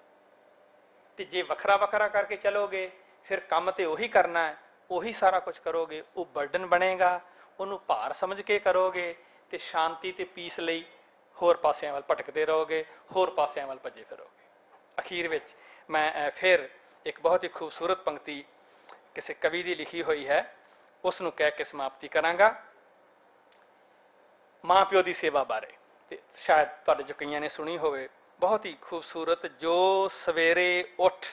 ਤੇ ਜੇ ਵੱਖਰਾ ਵੱਖਰਾ ਕਰਕੇ ਚਲੋਗੇ, ਫਿਰ ਕੰਮ ਤੇ ਉਹੀ ਕਰਨਾ ਹੈ, ਉਹੀ ਸਾਰਾ ਕੁਝ ਕਰੋਗੇ, ਉਹ ਬਰਡਨ ਬਣੇਗਾ, ਉਹਨੂੰ ਭਾਰ ਸਮਝ ਕੇ ਕਰੋਗੇ, ਤੇ ਸ਼ਾਂਤੀ ਤੇ ਪੀਸ ਲਈ ਹੋਰ ਪਾਸਿਆਂ ਵੱਲ ਭਟਕਦੇ ਰਹੋਗੇ, ਹੋਰ ਪਾਸਿਆਂ ਵੱਲ ਭੱਜੇ ਫਿਰੋਗੇ। ਅਖੀਰ ਵਿੱਚ ਮੈਂ ਫਿਰ ਇੱਕ ਬਹੁਤ ਹੀ ਖੂਬਸੂਰਤ ਪੰਕਤੀ ਕਿਸੇ ਕਵੀ ਦੀ ਲਿਖੀ ਹੋਈ ਹੈ, ਉਸ ਨੂੰ ਕਹਿ ਕੇ ਸਮਾਪਤੀ ਕਰਾਂਗਾ। ਮਾਂ ਪਿਓ ਦੀ ਸੇਵਾ ਬਾਰੇ, ਤੇ ਸ਼ਾਇਦ ਤੁਹਾਡੇ ਜੋ ਕਈਆਂ ਨੇ ਸੁਣੀ ਹੋਵੇ, ਬਹੁਤ ਹੀ ਖੂਬਸੂਰਤ। ਜੋ ਸਵੇਰੇ ਉੱਠ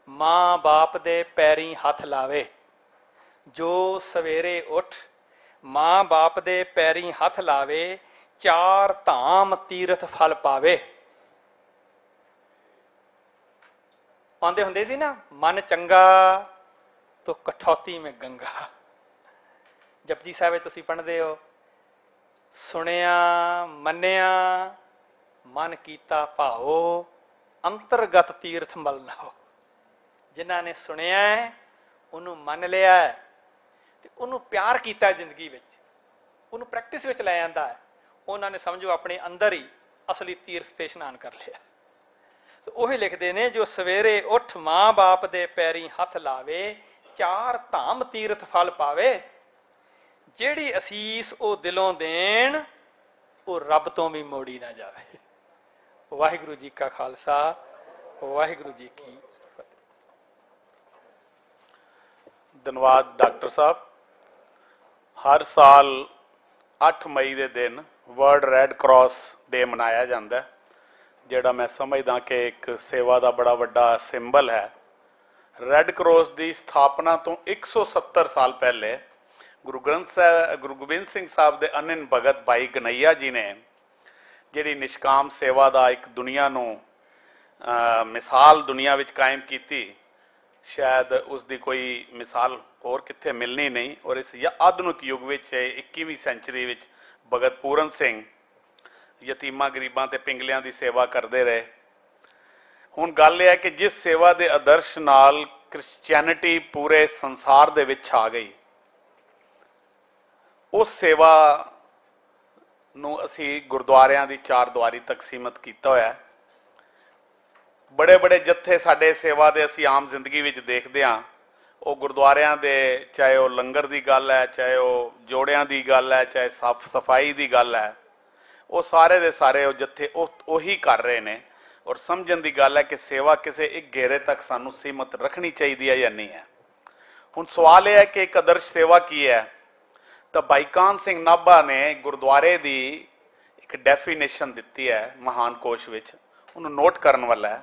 ਮਾਂ ਬਾਪ ਦੇ ਪੈਰੀਂ ਹੱਥ ਲਾਵੇ, ਜੋ ਸਵੇਰੇ ਉੱਠ ਮਾਂ ਬਾਪ ਦੇ ਪੈਰੀਂ ਹੱਥ ਲਾਵੇ, 4 ਧਾਮ ਤੀਰਥ ਫਲ ਪਾਵੇ। ਆਉਂਦੇ ਹੁੰਦੇ ਸੀ ਨਾ, ਮਨ ਚੰਗਾ ਤੋ ਕਠੌਤੀ ਮੈਂ ਗੰਗਾ। ਜਪਜੀ ਸਾਹਿਬ ਵਿੱਚ ਤੁਸੀਂ ਪੜ੍ਹਦੇ ਹੋ, ਸੁਣਿਆ ਮੰਨਿਆ ਮਨ ਕੀਤਾ ਭਾਓ, ਅੰਤਰਗਤ ਤੀਰਥ ਮਲ ਨਾਓ। ਜਿਨ੍ਹਾਂ ਨੇ ਸੁਣਿਆ ਹੈ, ਉਹਨੂੰ ਮੰਨ ਲਿਆ ਹੈ, ਤੇ ਉਹਨੂੰ ਪਿਆਰ ਕੀਤਾ ਜ਼ਿੰਦਗੀ ਵਿੱਚ, ਉਹਨੂੰ ਪ੍ਰੈਕਟਿਸ ਵਿੱਚ ਲੈ ਆਂਦਾ ਹੈ, ਉਹਨਾਂ ਨੇ ਸਮਝੋ ਆਪਣੇ ਅੰਦਰ ਹੀ ਅਸਲੀ ਤੀਰਥ ਤੇ ਇਸ਼ਨਾਨ ਕਰ ਲਿਆ। ਉਹੀ ਲਿਖਦੇ ਨੇ, ਜੋ ਸਵੇਰੇ ਉੱਠ ਮਾਂ ਬਾਪ ਦੇ ਪੈਰੀਂ ਹੱਥ ਲਾਵੇ, 4 ਧਾਮ ਤੀਰਥ ਫਲ ਪਾਵੇ। ਜਿਹੜੀ ਅਸੀਸ ਉਹ ਦਿਲੋਂ ਦੇਣ, ਉਹ ਰੱਬ ਤੋਂ ਵੀ ਮੋੜੀ ਨਾ ਜਾਵੇ। ਵਾਹਿਗੁਰੂ ਜੀ ਕਾ ਖਾਲਸਾ, ਵਾਹਿਗੁਰੂ ਜੀ ਕੀ ਫਤਿਹ। ਧੰਨਵਾਦ ਡਾਕਟਰ ਸਾਹਿਬ। ਹਰ ਸਾਲ 8 ਮਈ ਦੇ ਦਿਨ ਵਰਲਡ ਰੈੱਡ ਕਰਾਸ ਡੇ ਮਨਾਇਆ ਜਾਂਦਾ, ਜਿਹੜਾ ਮੈਂ ਸਮਝਦਾ ਕਿ ਇੱਕ ਸੇਵਾ ਦਾ ਬੜਾ ਵੱਡਾ ਸਿੰਬਲ ਹੈ। ਰੈੱਡ ਕਰਾਸ ਦੀ ਸਥਾਪਨਾ ਤੋਂ 170 ਸਾਲ ਪਹਿਲੇ ਗੁਰੂ ਗੋਬਿੰਦ ਸਿੰਘ ਸਾਹਿਬ ਦੇ ਅਨੰਨ ਭਗਤ ਭਾਈ ਕਨਈਆ ਜੀ ਨੇ ਜਿਹੜੀ ਨਿਸ਼ਕਾਮ ਸੇਵਾ ਦਾ ਇੱਕ ਦੁਨੀਆ ਨੂੰ ਮਿਸਾਲ ਦੁਨੀਆ ਵਿੱਚ ਕਾਇਮ ਕੀਤੀ, ਸ਼ਾਇਦ ਉਸ ਦੀ ਕੋਈ ਮਿਸਾਲ ਹੋਰ ਕਿੱਥੇ ਮਿਲਣੀ ਨਹੀਂ। ਔਰ ਇਸ ਆਧੁਨਿਕ ਯੁੱਗ ਵਿੱਚ 21ਵੀਂ ਸੈਂਚਰੀ ਵਿੱਚ ਭਗਤ ਪੂਰਨ ਸਿੰਘ ਯਤੀਮਾਂ ਗਰੀਬਾਂ ਤੇ ਪਿੰਗਲਿਆਂ ਦੀ ਸੇਵਾ ਕਰਦੇ ਰਹੇ। ਹੁਣ ਗੱਲ ਇਹ ਹੈ ਕਿ ਜਿਸ ਸੇਵਾ ਦੇ ਆਦਰਸ਼ ਨਾਲ ਕ੍ਰਿਸਚੈਨਿਟੀ ਪੂਰੇ ਸੰਸਾਰ ਦੇ ਵਿੱਚ ਛਾ ਗਈ, ਉਸ ਸੇਵਾ ਨੂੰ ਅਸੀਂ ਗੁਰਦੁਆਰਿਆਂ ਦੀ 4 ਦੀਵਾਰੀ ਤੱਕ ਸੀਮਤ ਕੀਤਾ ਹੋਇਆ। ਬੜੇ ਬੜੇ ਜੱਥੇ ਸਾਡੇ ਸੇਵਾ ਦੇ ਅਸੀਂ ਆਮ ਜ਼ਿੰਦਗੀ ਵਿੱਚ ਦੇਖਦੇ ਹਾਂ, ਉਹ ਗੁਰਦੁਆਰਿਆਂ ਦੇ, ਚਾਹੇ ਉਹ ਲੰਗਰ ਦੀ ਗੱਲ ਹੈ, ਚਾਹੇ ਉਹ ਜੋੜਿਆਂ ਦੀ ਗੱਲ ਹੈ, ਚਾਹੇ ਸਾਫ ਸਫਾਈ ਦੀ ਗੱਲ ਹੈ, ਉਹ ਸਾਰੇ ਦੇ ਸਾਰੇ ਉਹ ਜੱਥੇ ਉਹੀ ਕਰ ਰਹੇ ਨੇ। ਔਰ ਸਮਝਣ ਦੀ ਗੱਲ ਹੈ ਕਿ ਸੇਵਾ ਕਿਸੇ ਇੱਕ ਘੇਰੇ ਤੱਕ ਸਾਨੂੰ ਸੀਮਤ ਰੱਖਣੀ ਚਾਹੀਦੀ ਹੈ ਜਾਂ ਨਹੀਂ ਹੈ। ਹੁਣ ਸਵਾਲ ਇਹ ਹੈ ਕਿ ਇੱਕ ਆਦਰਸ਼ ਸੇਵਾ ਕੀ ਹੈ? ਤਾਂ ਭਾਈ ਕਾਹਨ ਸਿੰਘ ਨਾਭਾ ਨੇ ਗੁਰਦੁਆਰੇ ਦੀ ਇੱਕ ਡੈਫੀਨੇਸ਼ਨ ਦਿੱਤੀ ਹੈ ਮਹਾਨ ਕੋਸ਼ ਵਿੱਚ, ਉਹਨੂੰ ਨੋਟ ਕਰਨ ਵਾਲਾ ਹੈ।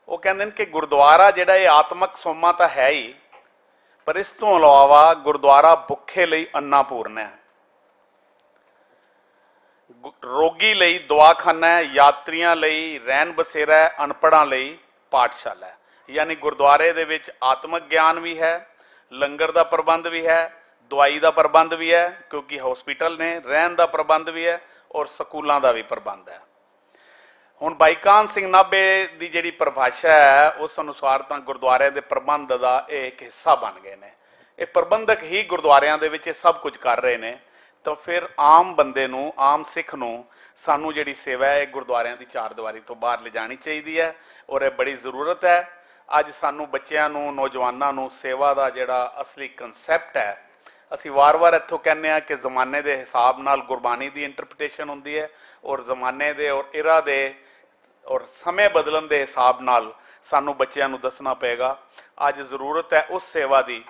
ਉਹ ਕਹਿੰਦੇ ਨੇ ਕਿ ਗੁਰਦੁਆਰਾ ਜਿਹੜਾ ਇਹ ਆਤਮਕ ਸੋਮਾ ਤਾਂ ਹੈ ਹੀ, ਪਰ ਇਸ ਤੋਂ ਇਲਾਵਾ ਗੁਰਦੁਆਰਾ ਭੁੱਖੇ ਲਈ ਅੰਨਾਪੂਰਨ ਹੈ, ਰੋਗੀ ਲਈ ਦਵਾਖਾਨਾ ਹੈ, ਯਾਤਰੀਆਂ ਲਈ ਰਹਿਣ ਬਸੇਰਾ ਹੈ, ਅਨਪੜ੍ਹਾਂ ਲਈ ਪਾਠਸ਼ਾਲਾ ਹੈ। ਯਾਨੀ ਗੁਰਦੁਆਰੇ ਦੇ ਵਿੱਚ ਆਤਮਕ ਗਿਆਨ ਵੀ ਹੈ, ਲੰਗਰ ਦਾ ਪ੍ਰਬੰਧ ਵੀ ਹੈ, ਦਵਾਈ ਦਾ ਪ੍ਰਬੰਧ ਵੀ ਹੈ ਕਿਉਂਕਿ ਹਸਪੀਟਲ ਨੇ, ਰਹਿਣ ਦਾ ਪ੍ਰਬੰਧ ਵੀ ਹੈ, ਔਰ ਸਕੂਲਾਂ ਦਾ ਵੀ ਪ੍ਰਬੰਧ ਹੈ। ਹੁਣ ਭਾਈ ਕਾਹਨ ਸਿੰਘ ਨਾਭੇ ਦੀ ਜਿਹੜੀ ਪਰਿਭਾਸ਼ਾ ਹੈ, ਉਸ ਅਨੁਸਾਰ ਤਾਂ ਗੁਰਦੁਆਰਿਆਂ ਦੇ ਪ੍ਰਬੰਧ ਦਾ ਇਹ ਇੱਕ ਹਿੱਸਾ ਬਣ ਗਏ ਨੇ। ਇਹ ਪ੍ਰਬੰਧਕ ਹੀ ਗੁਰਦੁਆਰਿਆਂ ਦੇ ਵਿੱਚ ਇਹ ਸਭ ਕੁਝ ਕਰ ਰਹੇ ਨੇ। ਤਾਂ ਫਿਰ ਆਮ ਬੰਦੇ ਨੂੰ, ਆਮ ਸਿੱਖ ਨੂੰ, ਸਾਨੂੰ ਜਿਹੜੀ ਸੇਵਾ ਹੈ ਗੁਰਦੁਆਰਿਆਂ ਦੀ 4 ਦੀਵਾਰੀ ਤੋਂ ਬਾਹਰ ਲਿਜਾਣੀ ਚਾਹੀਦੀ ਹੈ, ਔਰ ਇਹ ਬੜੀ ਜ਼ਰੂਰਤ ਹੈ। ਅੱਜ ਸਾਨੂੰ ਬੱਚਿਆਂ ਨੂੰ, ਨੌਜਵਾਨਾਂ ਨੂੰ ਸੇਵਾ ਦਾ ਜਿਹੜਾ ਅਸਲੀ ਕਨਸੈਪਟ ਹੈ, ਅਸੀਂ ਵਾਰ-ਵਾਰ ਇੱਥੋਂ ਕਹਿੰਦੇ ਹਾਂ ਕਿ ਜ਼ਮਾਨੇ ਦੇ ਹਿਸਾਬ ਨਾਲ ਗੁਰਬਾਣੀ ਦੀ ਇੰਟਰਪ੍ਰੀਟੇਸ਼ਨ ਹੁੰਦੀ ਹੈ, ਔਰ ਜ਼ਮਾਨੇ ਦੇ ਔਰ ਇਰਾ ਦੇ ਔਰ ਸਮੇਂ ਬਦਲਣ ਦੇ ਹਿਸਾਬ ਨਾਲ ਸਾਨੂੰ ਬੱਚਿਆਂ ਨੂੰ ਦੱਸਣਾ ਪਏਗਾ। ਅੱਜ ਜ਼ਰੂਰਤ ਹੈ ਉਸ ਸੇਵਾ ਦੀ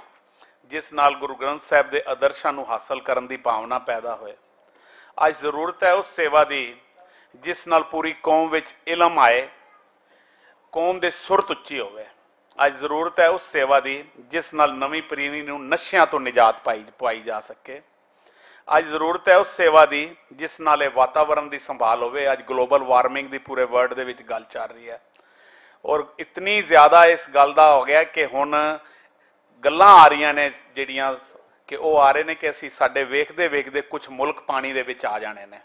ਜਿਸ ਨਾਲ ਗੁਰੂ ਗ੍ਰੰਥ ਸਾਹਿਬ ਦੇ ਆਦਰਸ਼ਾਂ ਨੂੰ ਹਾਸਲ ਕਰਨ ਦੀ ਭਾਵਨਾ ਪੈਦਾ ਹੋਏ। ਅੱਜ ਜ਼ਰੂਰਤ ਹੈ ਉਸ ਸੇਵਾ ਦੀ ਜਿਸ ਨਾਲ ਪੂਰੀ ਕੌਮ ਵਿੱਚ ਇਲਮ ਆਏ, ਕੌਮ ਦੇ ਸੁਰਤ ਉੱਚੀ ਹੋਵੇ। ਅੱਜ ਜ਼ਰੂਰਤ ਹੈ ਉਸ ਸੇਵਾ ਦੀ ਜਿਸ ਨਾਲ ਨਵੀਂ ਪੀੜ੍ਹੀ ਨੂੰ ਨਸ਼ਿਆਂ ਤੋਂ ਨਿਜਾਤ ਪਾਈ ਜਾ ਸਕੇ। ਅੱਜ ਜ਼ਰੂਰਤ ਹੈ ਉਸ ਸੇਵਾ ਦੀ ਜਿਸ ਨਾਲ ਇਹ ਵਾਤਾਵਰਣ ਦੀ ਸੰਭਾਲ ਹੋਵੇ। ਅੱਜ ਗਲੋਬਲ ਵਾਰਮਿੰਗ ਦੀ ਪੂਰੇ ਵਰਲਡ ਦੇ ਵਿੱਚ ਗੱਲ ਚੱਲ ਰਹੀ ਹੈ, ਔਰ ਇਤਨੀ ਜ਼ਿਆਦਾ ਇਸ ਗੱਲ ਦਾ ਹੋ ਗਿਆ ਕਿ ਹੁਣ ਗੱਲਾਂ ਆ ਰਹੀਆਂ ਨੇ ਜਿਹੜੀਆਂ ਕਿ ਉਹ ਆ ਰਹੇ ਨੇ ਕਿ ਅਸੀਂ ਸਾਡੇ ਵੇਖਦੇ ਵੇਖਦੇ ਕੁਝ ਮੁਲਕ ਪਾਣੀ ਦੇ ਵਿੱਚ ਆ ਜਾਣੇ ਨੇ।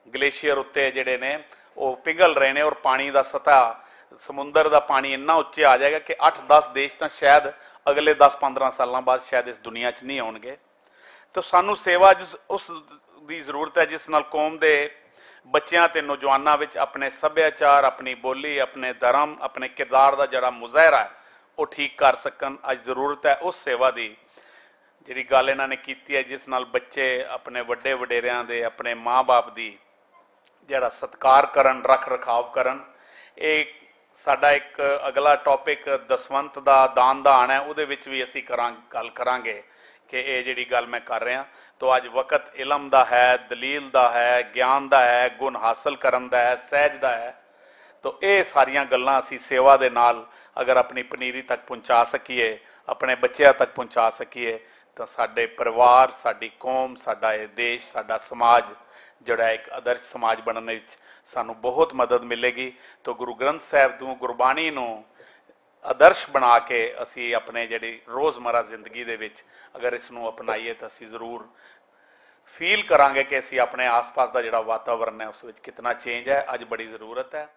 ਗਲੇਸ਼ੀਅਰ ਉੱਤੇ ਜਿਹੜੇ ਨੇ ਉਹ ਪਿਘਲ ਰਹੇ ਨੇ, ਔਰ ਪਾਣੀ ਦਾ ਸਤਹ, ਸਮੁੰਦਰ ਦਾ ਪਾਣੀ ਇੰਨਾ ਉੱਚੇ ਆ ਜਾਏਗਾ ਕਿ 8-10 ਦੇਸ਼ ਤਾਂ ਸ਼ਾਇਦ ਅਗਲੇ 10-15 ਸਾਲਾਂ ਬਾਅਦ ਸ਼ਾਇਦ ਇਸ ਦੁਨੀਆ 'ਚ ਨਹੀਂ ਆਉਣਗੇ। ਤਾਂ ਸਾਨੂੰ ਸੇਵਾ ਉਸ ਦੀ ਜ਼ਰੂਰਤ ਹੈ ਜਿਸ ਨਾਲ ਕੌਮ ਦੇ ਬੱਚਿਆਂ ਤੇ ਨੌਜਵਾਨਾਂ ਵਿੱਚ ਆਪਣੇ ਸੱਭਿਆਚਾਰ, ਆਪਣੀ ਬੋਲੀ, ਆਪਣੇ ਧਰਮ, ਆਪਣੇ ਕਿਰਦਾਰ ਦਾ ਜਿਹੜਾ ਮੁਜ਼ਾਹਰਾ ਹੈ ਉਹ ਠੀਕ ਕਰ ਸਕਣ। ਅੱਜ ਜ਼ਰੂਰਤ ਹੈ ਉਸ ਸੇਵਾ ਦੀ ਜਿਹੜੀ ਗੱਲ ਇਹਨਾਂ ਨੇ ਕੀਤੀ ਹੈ, ਜਿਸ ਨਾਲ ਬੱਚੇ ਆਪਣੇ ਵੱਡੇ ਵਡੇਰਿਆਂ ਦੇ, ਆਪਣੇ ਮਾਂ-ਬਾਪ ਦੀ ਜਿਹੜਾ ਸਤਿਕਾਰ ਕਰਨ, ਰੱਖ ਰਖਾਵ ਕਰਨ। ਇਹ ਸਾਡਾ ਇੱਕ ਅਗਲਾ ਟੌਪਿਕ ਦਸਵੰਤ ਦਾ, ਦਾਨ ਦਾ ਆਣਾ, ਉਹਦੇ ਵਿੱਚ ਵੀ ਅਸੀਂ ਗੱਲ ਕਰਾਂਗੇ ਕਿ ਇਹ ਜਿਹੜੀ ਗੱਲ ਮੈਂ ਕਰ ਰਿਹਾ। ਤਾਂ ਅੱਜ ਵਕਤ ਇਲਮ ਦਾ ਹੈ, ਦਲੀਲ ਦਾ ਹੈ, ਗਿਆਨ ਦਾ ਹੈ, ਗੁਣ ਹਾਸਲ ਕਰਨ ਦਾ ਹੈ, ਸਹਿਜ ਦਾ ਹੈ। ਤਾਂ ਇਹ ਸਾਰੀਆਂ ਗੱਲਾਂ ਅਸੀਂ ਸੇਵਾ ਦੇ ਨਾਲ ਅਗਰ ਆਪਣੀ ਪਨੀਰੀ ਤੱਕ ਪਹੁੰਚਾ ਸਕੀਏ, ਆਪਣੇ ਬੱਚਿਆਂ ਤੱਕ ਪਹੁੰਚਾ ਸਕੀਏ, ਤਾਂ ਸਾਡੇ ਪਰਿਵਾਰ, ਸਾਡੀ ਕੌਮ, ਸਾਡਾ ਇਹ ਦੇਸ਼, ਸਾਡਾ ਸਮਾਜ ਜਿਹੜਾ ਇੱਕ ਆਦਰਸ਼ ਸਮਾਜ ਬਣਨ ਵਿੱਚ ਸਾਨੂੰ ਬਹੁਤ ਮਦਦ ਮਿਲੇਗੀ। ਤਾਂ ਗੁਰੂ ਗ੍ਰੰਥ ਸਾਹਿਬ ਨੂੰ, ਗੁਰਬਾਣੀ ਨੂੰ ਆਦਰਸ਼ ਬਣਾ ਕੇ ਅਸੀਂ ਆਪਣੇ ਜਿਹੜੀ ਰੋਜ਼ਮਰਾ ਜ਼ਿੰਦਗੀ ਦੇ ਵਿੱਚ ਅਗਰ ਇਸ ਨੂੰ ਅਪਣਾਈਏ ਤਾਂ ਅਸੀਂ ਜ਼ਰੂਰ ਫੀਲ ਕਰਾਂਗੇ ਕਿ ਅਸੀਂ ਆਪਣੇ ਆਸ-ਪਾਸ ਦਾ ਜਿਹੜਾ ਵਾਤਾਵਰਨ ਹੈ ਉਸ ਵਿੱਚ ਕਿਤਨਾ ਚੇਂਜ ਹੈ। ਅੱਜ ਬੜੀ ਜ਼ਰੂਰਤ ਹੈ।